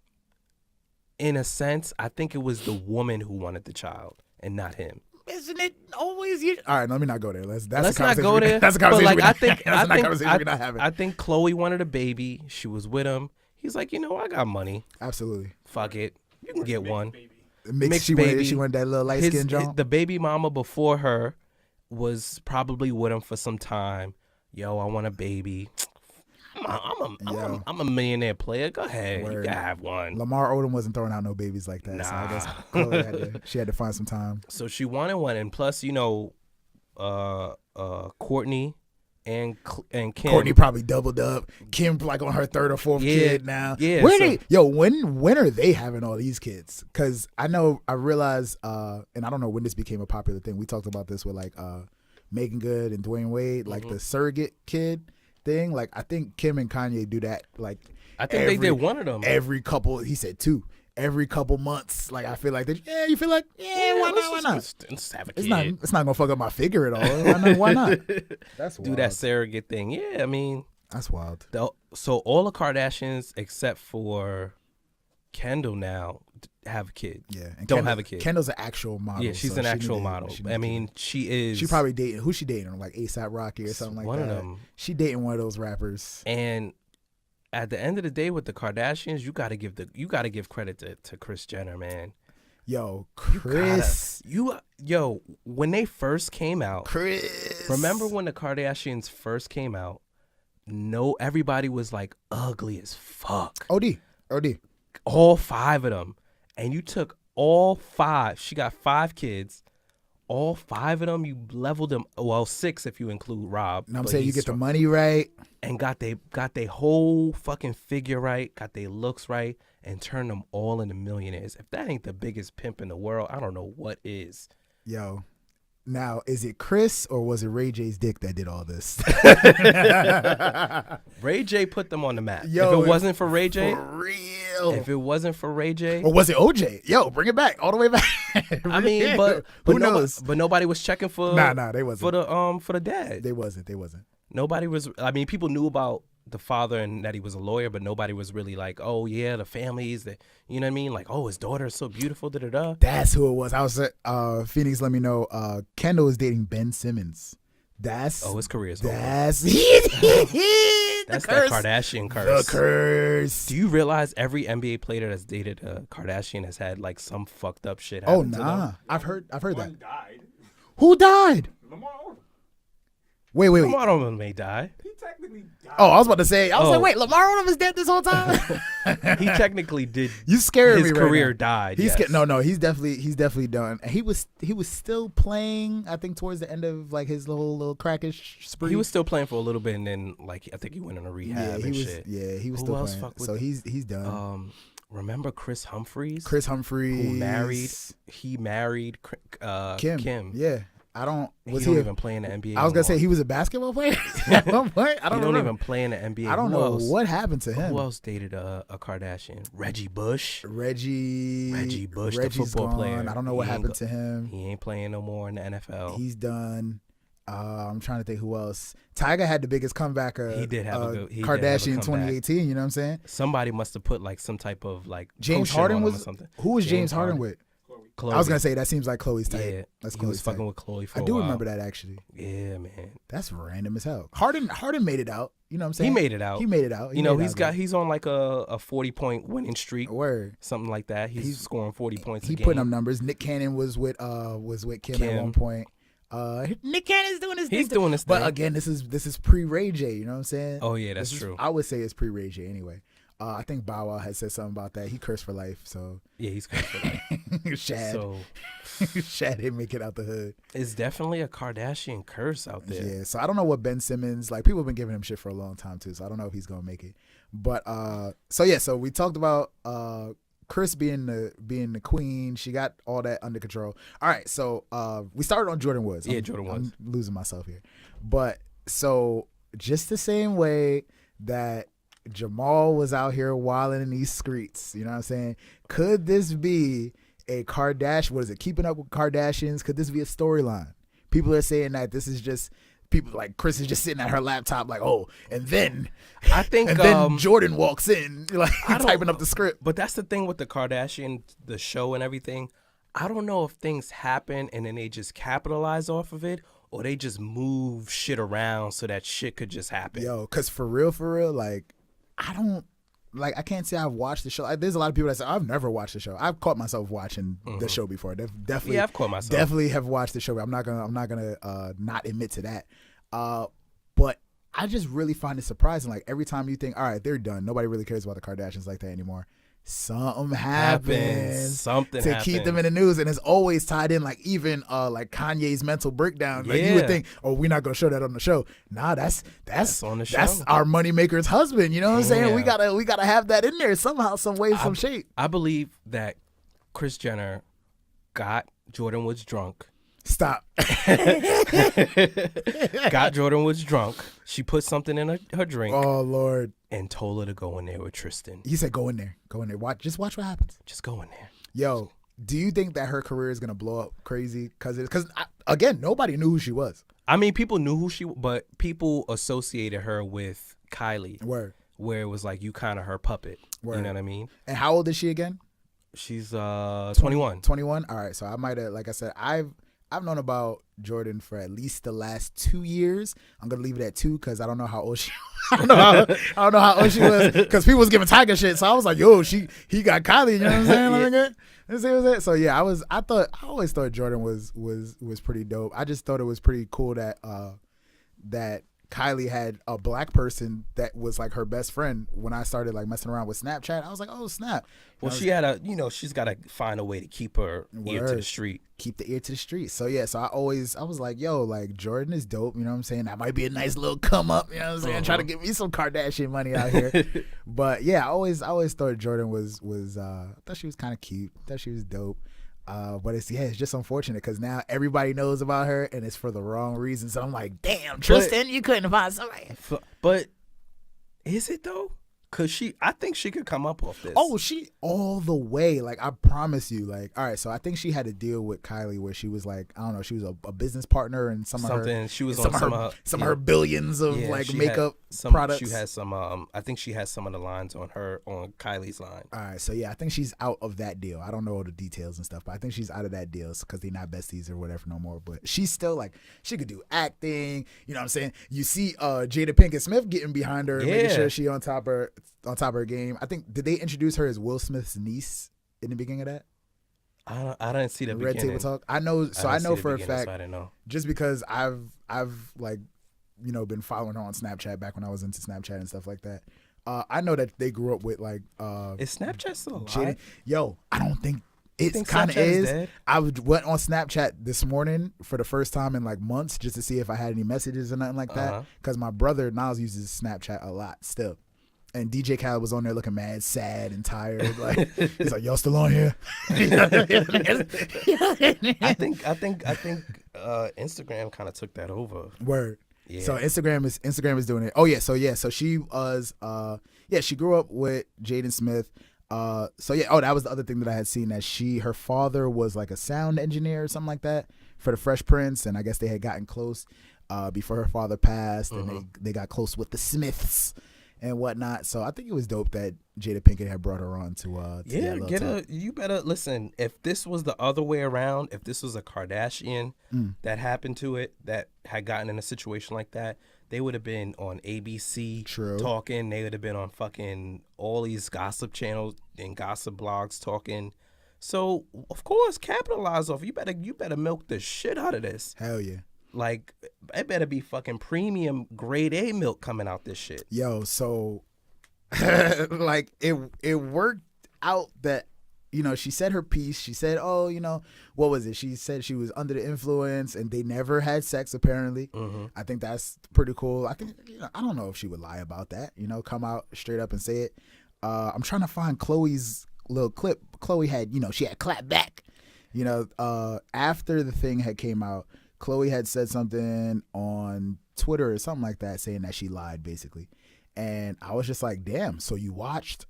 in a sense, I think it was the woman who wanted the child and not him. Isn't it always you? All right, let me not go there. Let's not go there. That's a conversation. I think Chloe wanted a baby. She was with him. He's like, you know, I got money. Absolutely. Fuck it. You can get one. Mixed baby. She wanted that little light skin John. The baby mama before her was probably with him for some time. Yo, I want a baby. I'm a millionaire player. Go ahead. Word. You can have one. Lamar Odom wasn't throwing out no babies like that. Nah. So I guess Chloe she had to find some time. So she wanted one. And plus, you know, Courtney and Kim. Courtney probably doubled up. Kim like on her third or fourth kid now. Yeah. When are they having all these kids? Because I realized, and I don't know when this became a popular thing. We talked about this with like Megan Good and Dwayne Wade, like the surrogate kid thing. Like I think Kim and Kanye do that. Like I think they did one of them every couple. He said 2 every couple months. Like I feel like you feel like why not? Let's have a kid. It's not gonna fuck up my figure at all. Why not? That's wild. Do that surrogate thing. Yeah, I mean that's wild. So all the Kardashians except for Kendall now have a kid. Yeah, and don't have a kid. Kendall's an actual model. Yeah, she's an actual model. I mean, she is. She probably dating. Who's she dating? Like ASAP Rocky or something like that. One of them. She dating one of those rappers. And at the end of the day, with the Kardashians, you gotta give credit to Kris Jenner, man. Yo, Chris. When they first came out, Chris. Remember when the Kardashians first came out? Everybody was like ugly as fuck. OD. All 5 of them. And you took all 5. She got 5 kids. All 5 of them, you leveled them. Well, 6 if you include Rob. I'm saying you get the money right. And got they whole fucking figure right. Got their looks right. And turned them all into millionaires. If that ain't the biggest pimp in the world, I don't know what is. Yo. Now, is it Chris or was it Ray J's dick that did all this? Ray J put them on the map. Yo, if it wasn't for Ray J. For real. If it wasn't for Ray J. Or was it OJ? Yo, bring it back. All the way back. I mean, but who knows? But nobody was checking for. Nah, they wasn't. For the dad. They wasn't. Nobody was. I mean, people knew about the father and that he was a lawyer, but nobody was really like, oh yeah, the families, that, you know what I mean? Like, oh, his daughter is so beautiful. That's who it was. I was Phoenix. Let me know. Kendall is dating Ben Simmons. His career is over. That's that Kardashian curse. The curse. Do you realize every NBA player that's dated a Kardashian has had like some fucked up shit happen to them? I've heard that. Died. Who died? Lamar Odom. Wait. Lamar Odom may die. He technically died. Oh, I was about to say. I was like, wait, Lamar Odom is dead this whole time. He technically did. You scared me. His career died. He's no. He's definitely done. And he was still playing. I think towards the end of like his little crackish spree. He was still playing for a little bit, and then like I think he went on a rehab shit. Yeah, he was still playing. So he's done. Remember Chris Humphries? Who married? He married Kim. Yeah. Was he even playing the NBA? I was gonna say he was a basketball player at one point. I don't know. He don't even play in the NBA. I don't know what happened to him. Who else dated a Kardashian? Reggie Bush. Reggie Bush, Reggie's the football player. I don't know what happened to him. He ain't playing no more in the NFL. He's done. I'm trying to think who else. Tiger had the biggest comeback. He did have a Kardashian 2018. You know what I'm saying? Somebody must have put like some type of like James Harden was something. Who was James Harden with? Chloe. Chloe. I was gonna say that seems like Chloe's type. Yeah, that's he was fucking with Chloe for a while. I do remember that actually. Yeah, man. That's random as hell. Harden made it out. You know what I'm saying? He made it out. He's on like a 40-point winning streak. Word. Something like that. He's scoring 40 points a game. He putting up numbers. Nick Cannon was with Kim at one point. Nick Cannon's doing his thing. He's doing his thing. But again, this is pre Ray J, you know what I'm saying? Oh yeah, that's true. I would say it's pre Ray J anyway. I think Bow Wow had said something about that. He cursed for life, so yeah, he's cursed for life. Shad didn't make it out the hood. It's definitely a Kardashian curse out there. Yeah, so I don't know what Ben Simmons, like, people have been giving him shit for a long time too, so I don't know if he's gonna make it. But so we talked about Chris being the queen. She got all that under control. All right, so we started on Jordan Woods. Jordan Woods. I'm losing myself here, but so just the same way that Jamal was out here wilding in these streets, you know what I'm saying? Could this be a Kardashian? What is it? Keeping Up with Kardashians? Could this be a storyline? People are saying that this is just people like Chris is just sitting at her laptop, like, oh, and then I think then Jordan walks in, like typing up the script. But that's the thing with the Kardashian, the show and everything. I don't know if things happen and then they just capitalize off of it, or they just move shit around so that shit could just happen. Yo, because for real, like, I can't say I've watched the show. There's a lot of people that say I've never watched the show. I've caught myself watching the show before. Definitely, I've caught myself. Definitely have watched the show. I'm not gonna not admit to that. But I just really find it surprising. Like, every time you think, all right, they're done. Nobody really cares about the Kardashians like that anymore. Something happens. Something to keep them in the news, and it's always tied in. Like, even like Kanye's mental breakdown. Like, you would think, oh, we're not gonna show that on the show. Nah, that's on the show. That's our moneymaker's husband. You know what I'm saying? We gotta have that in there somehow, some way, some shape. I believe that Kris Jenner got Jordan Woods drunk. Stop. Got Jordan Woods drunk. She put something in her drink. Oh, Lord. And told her to go in there with Tristan. He said, go in there. Just watch what happens. Just go in there. Yo, do you think that her career is going to blow up crazy? Because again, nobody knew who she was. I mean, people knew who she was, but people associated her with Kylie. Word. Where it was like, you kind of her puppet. Word. You know what I mean? And how old is she again? She's 21. 21? All right. So I might have, like I said, I've known about Jordan for at least the last 2 years. I'm gonna leave it at 2 because I don't know how old she. I don't know how old she was because people was giving Tiger shit. So I was like, yo, he got Kylie. You know what I'm saying? Yeah. So yeah, I always thought Jordan was pretty dope. I just thought it was pretty cool that that Kylie had a black person that was like her best friend. When I started like messing around with Snapchat, I was like, oh, snap. Well, she's got to find a way to keep her ear to the street. Keep the ear to the street. So yeah, I was like, yo, like, Jordan is dope. You know what I'm saying? That might be a nice little come up. You know what I'm saying? Try to get me some Kardashian money out here. But yeah, I always thought Jordan was I thought she was kind of cute. I thought she was dope. But it's just unfortunate because now everybody knows about her and it's for the wrong reasons. So I'm like, damn, Tristan, you couldn't find somebody. But is it though? Cause I think she could come up off this. Oh, she all the way. Like, I promise you. Like, all right. So I think she had a deal with Kylie where she was like, I don't know, she was a business partner and some of her billions of makeup products. She has some. I think she has some of the lines on Kylie's line. All right. So yeah, I think she's out of that deal. I don't know all the details and stuff, but I think she's out of that deal because they're not besties or whatever no more. But she's still like, she could do acting. You know what I'm saying? You see, Jada Pinkett Smith getting behind her, making sure she on top of her game. I think, did they introduce her as Will Smith's niece in the beginning of that? I didn't see the Red beginning. Table Talk. I know for a fact. So I didn't know. Just because I've like, you know, been following her on Snapchat back when I was into Snapchat and stuff like that. I know that they grew up with like. Is Snapchat still alive? Yo, I don't think it kind of is. I went on Snapchat this morning for the first time in like months just to see if I had any messages or nothing like that. Because my brother Niles uses Snapchat a lot still. And DJ Khaled was on there looking mad, sad, and tired. Like, he's like, "Y'all still on here?" I think Instagram kind of took that over. Word. Yeah. So Instagram is doing it. Oh yeah. So she was she grew up with Jaden Smith. That was the other thing that I had seen, that her father was like a sound engineer or something like that for the Fresh Prince, and I guess they had gotten close before her father passed, and they got close with the Smiths. and whatnot. So I think it was dope that Jada Pinkett had brought her on to get her. You better listen. If this was the other way around, if this was a Kardashian that happened to it, that had gotten in a situation like that, they would have been on ABC talking. They would have been on fucking all these gossip channels and gossip blogs talking. So of course, capitalize off. You better milk the shit out of this. Hell yeah. Like, it better be fucking premium grade A milk coming out this shit. Yo, so like it worked out that, you know, she said her piece. She said, oh, you know, what was it? She said she was under the influence and they never had sex, apparently. I think that's pretty cool. I think, you know, I don't know if she would lie about that, you know, come out straight up and say it. I'm trying to find Chloe's little clip. Chloe had, you know, she had clapped back, you know, after the thing had came out. Chloe had said something on Twitter or something like that, saying that she lied, basically. And I was just like, damn, so you watched.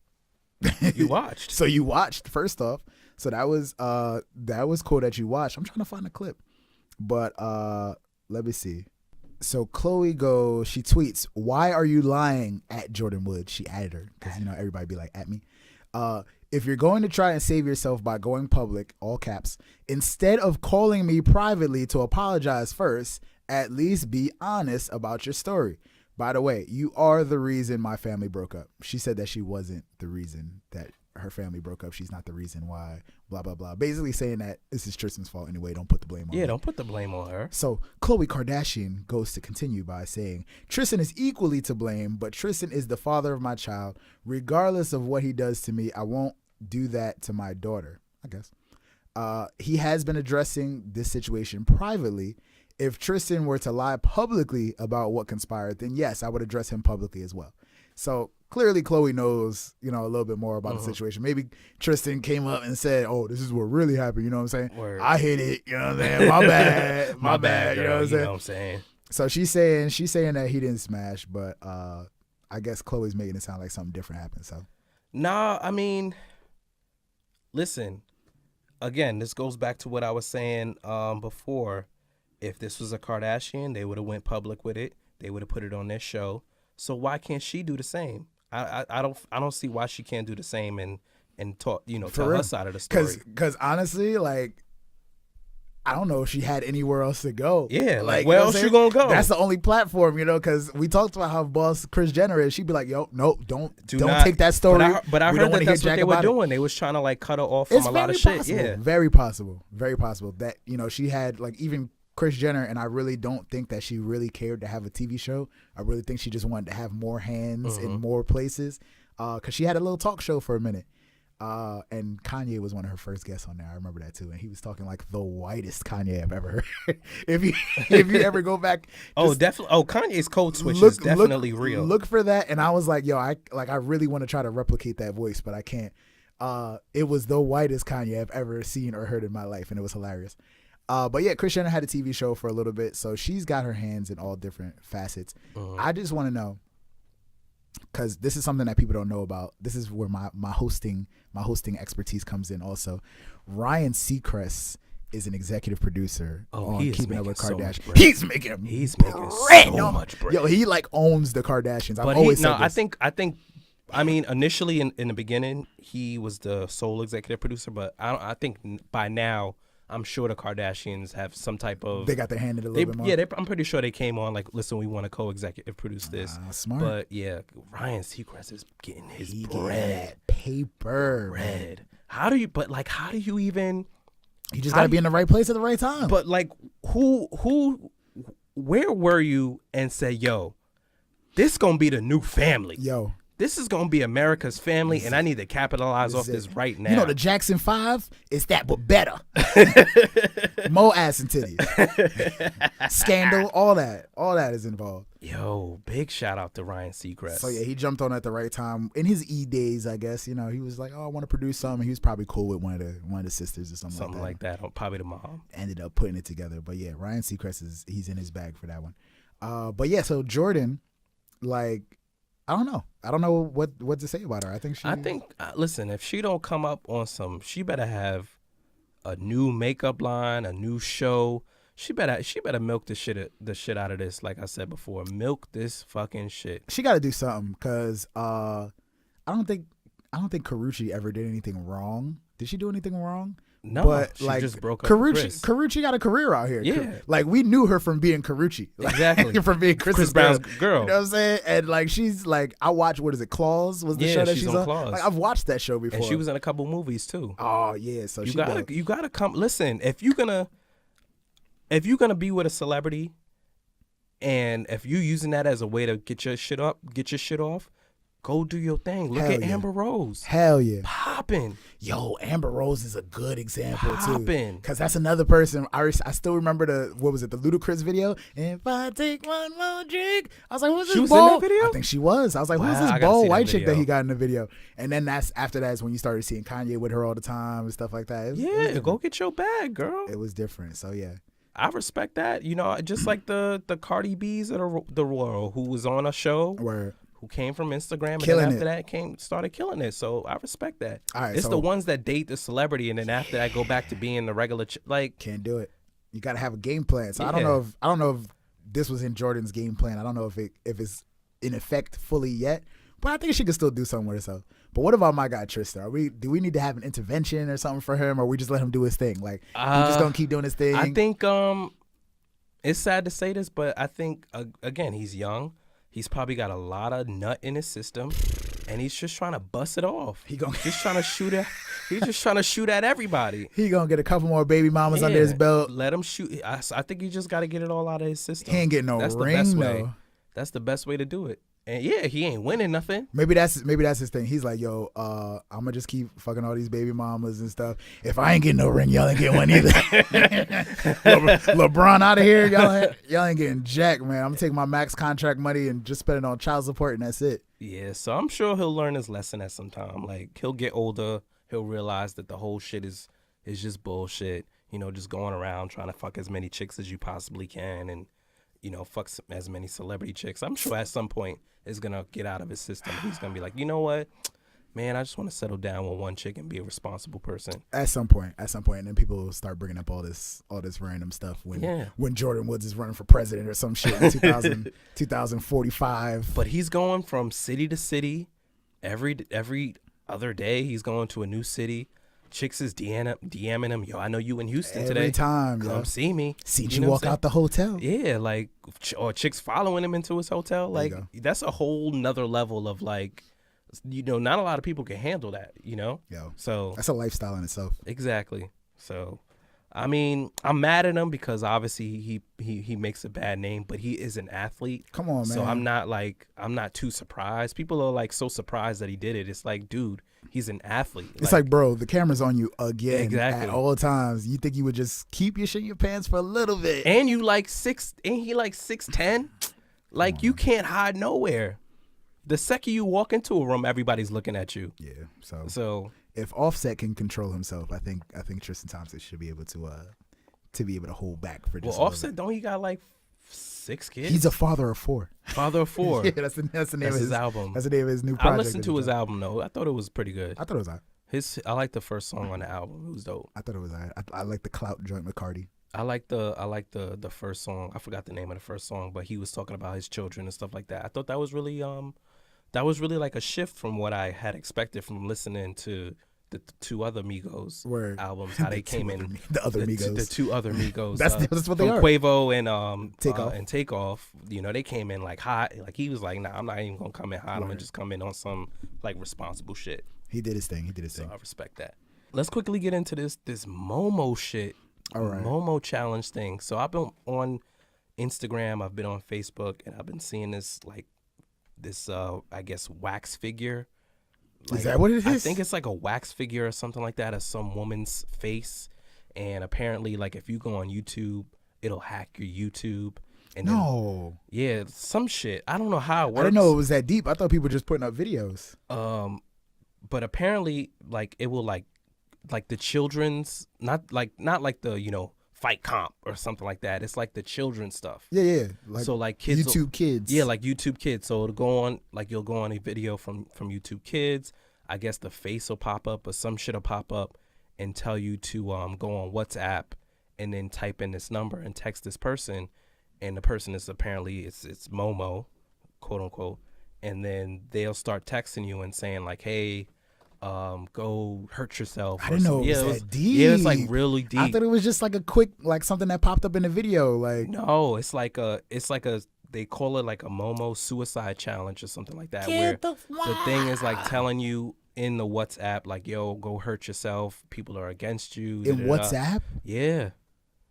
You watched. So you watched, first off. So that was cool that you watched. I'm trying to find a clip. But let me see. So Chloe she tweets, "Why are you lying at Jordan Woods?" She added her because, you know, everybody be like, at me. If you're going to try and save yourself by going public, all caps, instead of calling me privately to apologize first, at least be honest about your story. By the way, you are the reason my family broke up. She said that she wasn't the reason that her family broke up. She's not the reason why, blah, blah, blah. Basically saying that this is Tristan's fault anyway. Don't put the blame on her. Yeah, don't put the blame on her. So Khloe Kardashian goes to continue by saying, Tristan is equally to blame, but Tristan is the father of my child. Regardless of what he does to me, I won't do that to my daughter, I guess. He has been addressing this situation privately. If Tristan were to lie publicly about what conspired, then yes, I would address him publicly as well. So clearly Chloe knows, you know, a little bit more about the situation. Maybe Tristan came up and said, oh, this is what really happened. You know what I'm saying? Word. I hit it. You know what I'm saying? My bad. My bad. Girl, you know what I'm saying? So she's saying that he didn't smash, but I guess Chloe's making it sound like something different happened. So nah, I mean, listen, again, this goes back to what I was saying before. If this was a Kardashian, they would have went public with it. They would have put it on their show. So why can't she do the same? I don't see why she can't do the same and talk, you know, tell her side of the story. Because honestly, like, I don't know if she had anywhere else to go. Yeah, like where else she gonna go? That's the only platform, you know, because we talked about how boss Kris Jenner is. She'd be like, yo, no, don't take that story. But I heard that's what they were doing. They was trying to like cut her off from a lot of shit. Yeah, very possible that, you know, she had like even Kris Jenner, and I really don't think that she really cared to have a TV show. I really think she just wanted to have more hands in more places, because she had a little talk show for a minute. And Kanye was one of her first guests on there. I remember that too. And he was talking like the whitest Kanye I've ever heard. if you ever go back, definitely. Oh, Kanye's code switch is definitely real. Look for that. And I was like, yo, I really want to try to replicate that voice, but I can't. It was the whitest Kanye I've ever seen or heard in my life, and it was hilarious. But yeah, Kris Jenner had a TV show for a little bit, so she's got her hands in all different facets. I just want to know, because this is something that people don't know about. This is where my hosting expertise comes in also. Ryan Seacrest is an executive producer on Keeping Up with Kardashians. He's making so much bread. Yo, he like owns the Kardashians. I've always said this. I mean, initially in the beginning, he was the sole executive producer, but I think by now, I'm sure the Kardashians have some type of... They got their hand in it a little bit more. Yeah, I'm pretty sure they came on like, listen, we want to co-executive produce this. Smart. But yeah, Ryan Seacrest is getting his bread. Paper. Bread. How do you even... You just got to be in the right place at the right time. But like, where were you and say, yo, this going to be the new family? Yo. This is going to be America's family, and I need to capitalize off this right now. You know, the Jackson 5 is that, but better. More ass and titties. Scandal, all that is involved. Yo, big shout out to Ryan Seacrest. So yeah, he jumped on at the right time. In his days, I guess, you know, he was like, oh, I want to produce something. He was probably cool with one of the sisters or something like that. Probably the mom. Ended up putting it together. But yeah, Ryan Seacrest he's in his bag for that one. But yeah, so Jordan, like, I don't know what to say about her. I think listen, if she don't come up on she better have a new makeup line, a new show. She better milk the shit out of this. Like I said before, milk this fucking shit. She got to do something because I don't think Karrueche ever did anything wrong. Did she do anything wrong? No, but she like just broke up with Chris. Karrueche got a career out here. Yeah, like we knew her from being Karrueche, exactly, from being Chris Brown's girl. You know what I'm saying? And like she's like, I watched, what is it, Claws? Was the show that she's on? Claws. Like I've watched that show before. And she was in a couple movies too. Oh yeah, so you gotta come. Listen, if you're gonna be with a celebrity, and if you're using that as a way to get your shit off. Go do your thing. Look at Amber Rose. Hell yeah. Popping. Yo, Amber Rose is a good example too. Because that's another person. I still remember the Ludacris video? If I take one more drink. I was like, who's this She was bold? in that video? I think she was. I was like, who's this bold white chick that he got in the video? And then after that is when you started seeing Kanye with her all the time and stuff like that. It was go get your bag, girl. It was different. So yeah. I respect that. You know, just like the Cardi B's of the world who was on a show. Where who came from Instagram and then after that started killing it. So I respect that. All right, it's the ones that date the celebrity and then after that go back to being the regular can't do it. You got to have a game plan. So I don't know if this was in Jordan's game plan. I don't know if it's in effect fully yet, but I think she can still do something with herself. But what about my guy Tristan? Do we need to have an intervention or something for him, or we just let him do his thing? Like we just gonna keep doing his thing? I think it's sad to say this, but I think again he's young. He's probably got a lot of nut in his system, and he's just trying to bust it off. He's just trying to shoot at. He's just trying to shoot at everybody. He gonna get a couple more baby mamas under his belt. Let him shoot. I think he just got to get it all out of his system. He ain't getting no ring though. That's the best way to do it. And yeah, he ain't winning nothing. Maybe that's his thing. He's like, yo, I'm gonna just keep fucking all these baby mamas and stuff. If I ain't getting no ring, y'all ain't getting one either. LeBron out of here, y'all ain't getting jack, man. I'm gonna take my max contract money and just spend it on child support, and that's it. Yeah, so I'm sure he'll learn his lesson at some time. Like he'll get older, he'll realize that the whole shit is just bullshit. You know, just going around trying to fuck as many chicks as you possibly can, and you know, fuck as many celebrity chicks. I'm sure at some point it's gonna get out of his system. He's gonna be like, you know what, man, I just want to settle down with one chick and be a responsible person. At some point, and then people will start bringing up all this random stuff when Jordan Woods is running for president or some shit in 2045. But he's going from city to city every other day. He's going to a new city. Chicks is DMing him. Yo, I know you in Houston today. Every time, come see me. See you walk out the hotel. Yeah, like, or chicks following him into his hotel. Like, that's a whole nother level of like, you know, not a lot of people can handle that. You know. So that's a lifestyle in itself. Exactly. So, I mean, I'm mad at him because obviously he makes a bad name, but he is an athlete. Come on, man. So I'm not too surprised. People are like so surprised that he did it. It's like, dude, he's an athlete. It's like, bro, the camera's on you again at all times. You think you would just keep your shit in your pants for a little bit. And you like 6'10"? Like, you can't hide nowhere. The second you walk into a room, everybody's looking at you. Yeah. So if Offset can control himself, I think Tristan Thompson should be able to hold back for just. Well, Offset, don't he got like 6 kids? He's a father of 4. Father of 4. Yeah, that's the name of his album. That's the name of his new project. I listened to his album though. I thought it was pretty good. I thought it was alright. I like the first song on the album. It was dope. I thought it was alright. I like the Clout joint with Cardi. I like the first song. I forgot the name of the first song, but he was talking about his children and stuff like that. I thought that was really like a shift from what I had expected from listening to the 2 other Migos albums. How they came in the other Migos, the 2 other Migos. That's what they are. Quavo and Takeoff. You know, they came in like hot. Like he was like, nah, I'm not even gonna come in hot. I'm gonna just come in on some like responsible shit. He did his thing. So I respect that. Let's quickly get into this Momo shit. All right. Momo challenge thing. So I've been on Instagram. I've been on Facebook, and I've been seeing this I guess wax figure. Is that what it is? I think it's like a wax figure or something like that of some woman's face. And apparently, like, if you go on YouTube, it'll hack your YouTube. And yeah, some shit. I don't know how it works. I didn't know it was that deep. I thought people were just putting up videos. But apparently, like, it will like the children's not like the, you know, fight comp or something like that. It's like the children's stuff. Yeah. So like kids, YouTube Kids. Yeah, like YouTube Kids. So it'll go on, like you'll go on a video from YouTube Kids. I guess the face will pop up or some shit will pop up and tell you to go on WhatsApp and then type in this number and text this person, and the person is apparently it's Momo, quote unquote, and then they'll start texting you and saying like, hey, go hurt yourself. I didn't know it was that deep. Yeah, it's like really deep. I thought it was just like a quick, like something that popped up in the video. Like no, it's like a they call it like a Momo suicide challenge or something like that. Where the thing is like telling you in the WhatsApp, like, yo, go hurt yourself. People are against you. In WhatsApp? Yeah.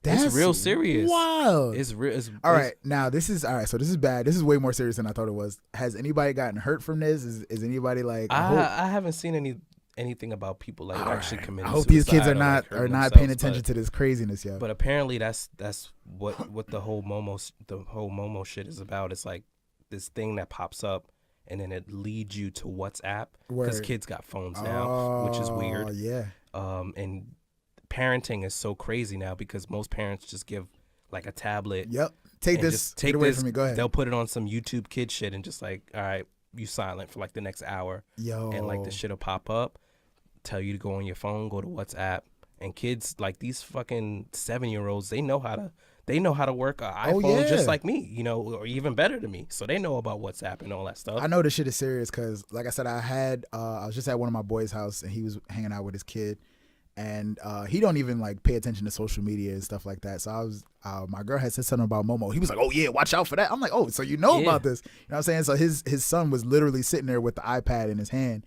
It's real serious. Wow. It's real. All right. Now, this is all right. So this is bad. This is way more serious than I thought it was. Has anybody gotten hurt from this? Is anybody like? I haven't seen anything about people like actually committing. I hope these kids are not paying attention to this craziness, yo. But apparently, that's what the whole Momo shit is about. It's like this thing that pops up, and then it leads you to WhatsApp because kids got phones now, which is weird. Yeah. And parenting is so crazy now because most parents just give like a tablet. Yep. Take it away from me. Go ahead. They'll put it on some YouTube kid shit and just like, all right, you silent for like the next hour. Yo. And like the shit'll pop up, tell you to go on your phone, go to WhatsApp. And kids like these fucking 7-year-olds, they know how to work an iPhone just like me, you know, or even better than me. So they know about WhatsApp and all that stuff. I know this shit is serious because, like I said, I was just at one of my boys' house and he was hanging out with his kid. And he don't even like pay attention to social media and stuff like that. So I was, my girl had said something about Momo. He was like, "Oh yeah, watch out for that." I'm like, "Oh, so you know about this?" You know what I'm saying? So his son was literally sitting there with the iPad in his hand.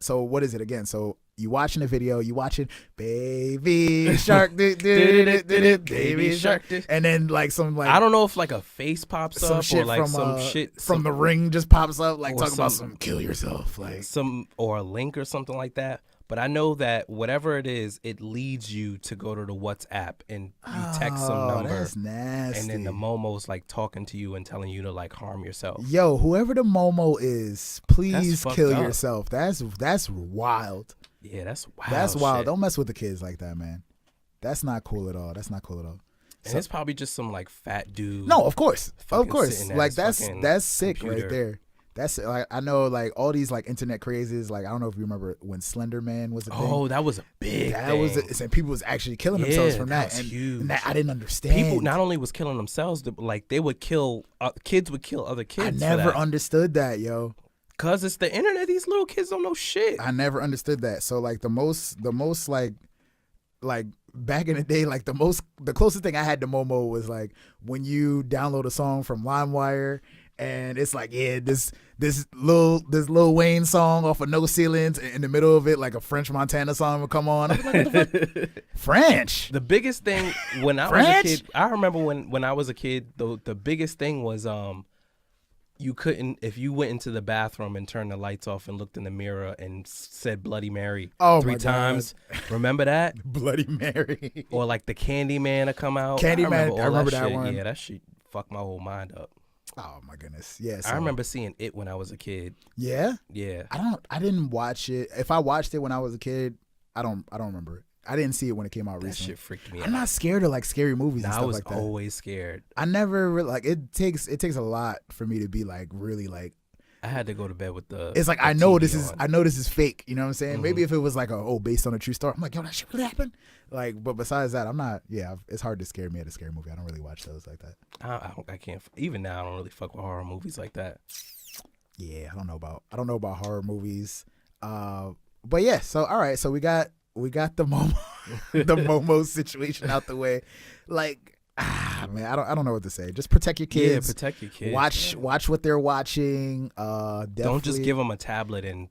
So what is it again? So you watching the video, you watching Baby Shark, Baby Shark, and then like some like I don't know if like a face pops up or like some shit from The Ring just pops up, like talking about some kill yourself, like some or a link or something like that. But I know that whatever it is, it leads you to go to the WhatsApp and you text some number. That's nasty. And then the Momo's like talking to you and telling you to like harm yourself. Yo, whoever the Momo is, please kill yourself. That's wild. Yeah, that's wild. That's wild. Shit. Don't mess with the kids like that, man. That's not cool at all. And it's probably just some like fat dude. No, of course. Like that's sick computer. right there. That's like I know like all these like internet crazes. Like I don't know if you remember when Slender Man was a thing. Oh, that was a big thing. And people was actually killing themselves from that. And that I didn't understand. People not only was killing themselves, like they would kill kids would kill other kids. I never understood that, yo. Cause it's the internet. These little kids don't know shit. I never understood that. So like the most like back in the day, like the closest thing I had to Momo was like when you download a song from LimeWire. And it's like, yeah, this Lil Wayne song off of No Ceilings. In the middle of it, like a French Montana song would come on. I'm like, what the fuck? French. The biggest thing when I was a kid, I remember when I was a kid, the biggest thing was you couldn't, if you went into the bathroom and turned the lights off and looked in the mirror and said Bloody Mary 3 times. Remember that? Bloody Mary. Or like the Candyman to come out. Candyman, I remember that one. Yeah, that shit fucked my whole mind up. Oh my goodness. Yeah. I remember seeing it when I was a kid. Yeah? Yeah. I didn't watch it. If I watched it when I was a kid, I don't remember it. I didn't see it when it came out recently. That shit freaked me out. I'm not scared of like scary movies and stuff like that. I was always scared. I never like it takes a lot for me to be like really like I had to go to bed with the it's like the I know TV this on. is fake, you know what I'm saying? Maybe if it was like based on a true story, I'm like, yo, that shit really happened. Like, but besides that, I'm not. Yeah, it's hard to scare me at a scary movie. I don't really watch those like that. I can't. Even now, I don't really fuck with horror movies like that. Yeah, I don't know about horror movies. But yeah. So all right. So we got the Momo the Momo situation out the way. Like, man, I don't know what to say. Just protect your kids. Yeah, protect your kids. Watch what they're watching. Don't just give them a tablet and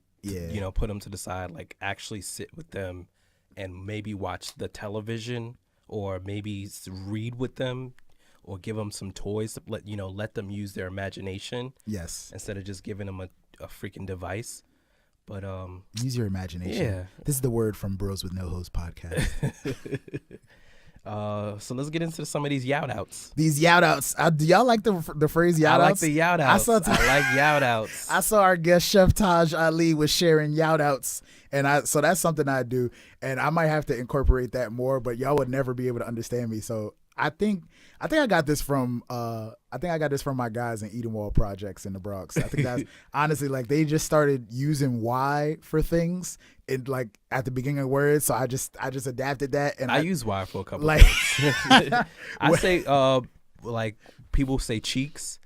put them to the side. Like actually sit with them and maybe watch the television or maybe read with them or give them some toys to let them use their imagination. Yes. Instead of just giving them a freaking device. But use your imagination. Yeah. This is the word from Bros with No Host podcast. So let's get into some of these yout-outs. These yout-outs. Do y'all like the phrase yout-outs? I like the yout-outs. I like yout-outs. I saw our guest Chef Taj Ali was sharing yout-outs. And so that's something I do. And I might have to incorporate that more, but y'all would never be able to understand me. So I think I got this from my guys in Edenwald Projects in the Bronx. I think that's honestly like they just started using Y for things in like at the beginning of words. So I just adapted that, and I use Y for a couple of things. I say like people say cheeks.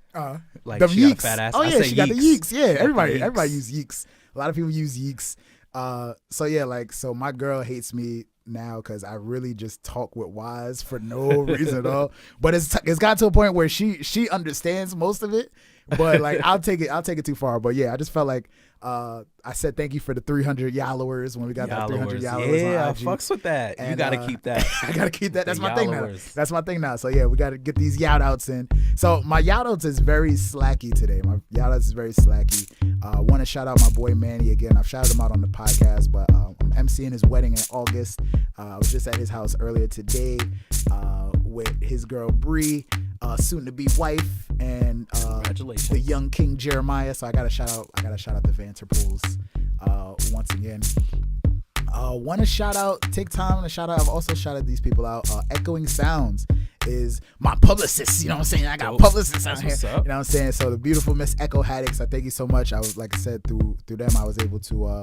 Like the she yeeks. Got a fat ass. Oh yeah, she got the yeeks. Yeah, everybody use yeeks. A lot of people use yeeks. So yeah, like so my girl hates me now because I really just talk with Y's for no reason at all. But it's got to a point where she understands most of it. But like I'll take it too far. But yeah, I just felt like I said thank you for the 300 yallowers when we got that 300 yallowers on IG. I fucks with that. And, you gotta keep that. I gotta keep that. That's my thing now. That's my thing now. So yeah, we gotta get these yout outs in. So my yout outs is very slacky today. My yout outs is very slacky. I want to shout out my boy Manny again. I've shouted him out on the podcast, but I'm emceeing his wedding in August. I was just at his house earlier today with his girl Bree, soon to be wife, and congratulations, the young King Jeremiah. So I gotta shout out the Vanderpools once again. Want to shout out, take time to shout out. I've also shouted these people out. Echoing Sounds is my publicist. You know what I'm saying? I got publicists out here. You know what I'm saying? So the beautiful Miss Echo Haddix, I thank you so much. I was, like I said, through them, I was able to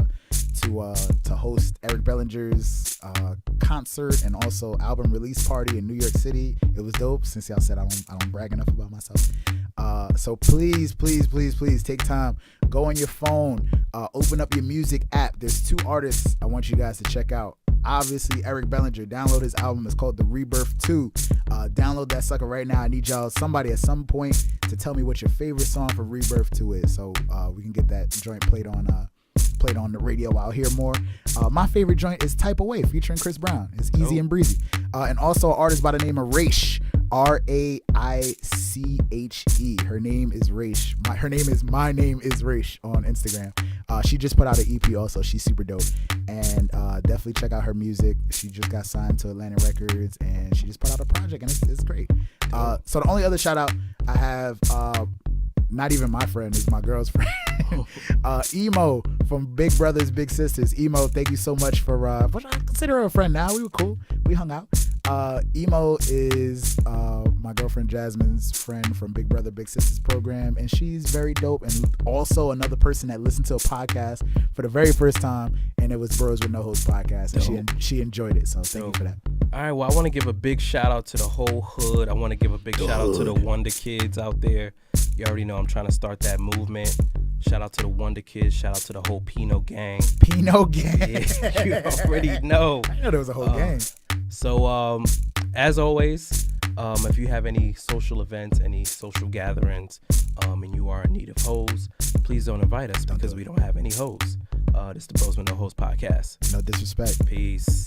host Eric Bellinger's concert and also album release party in New York City. It was dope. Since y'all said I don't brag enough about myself. So please take time. Go on your phone. Open up your music app. There's 2 artists I want you guys to check out. Obviously, Eric Bellinger. Download his album. It's called The Rebirth 2. Download that sucker right now. I need somebody at some point to tell me what your favorite song for Rebirth 2 is, so we can get that joint played on the radio. I'll hear more. My favorite joint is Type Away featuring Chris Brown. It's easy and breezy. And also an artist by the name of Raiche. Raiche. Her name is Raiche. My name is Raiche on Instagram. She just put out an EP also. She's super dope. And definitely check out her music. She just got signed to Atlantic Records and she just put out a project and it's great. So the only other shout out I have, not even my friend, is my girl's friend. Emo from Big Brothers Big Sisters. Emo, thank you so much for I consider her a friend now. We were cool. We hung out. Emo is my girlfriend Jasmine's friend from Big Brother Big Sisters program, and she's very dope, and also another person that listened to a podcast for the very first time, and it was Bros with No Host podcast, and she enjoyed it, so thank you for that. All right, well, I want to give a big shout out to the whole hood. I want to give a big shout out to the Wonder Kids out there. You already know I'm trying to start that movement. Shout out to the Wonder Kids. Shout out to the whole Pinot gang. Pinot gang. Yeah, you already know. I know there was a whole gang. So, as always, if you have any social events, any social gatherings, and you are in need of hoes, please don't invite us because we don't have any hoes. This is the Bros with No Host podcast. No disrespect. Peace.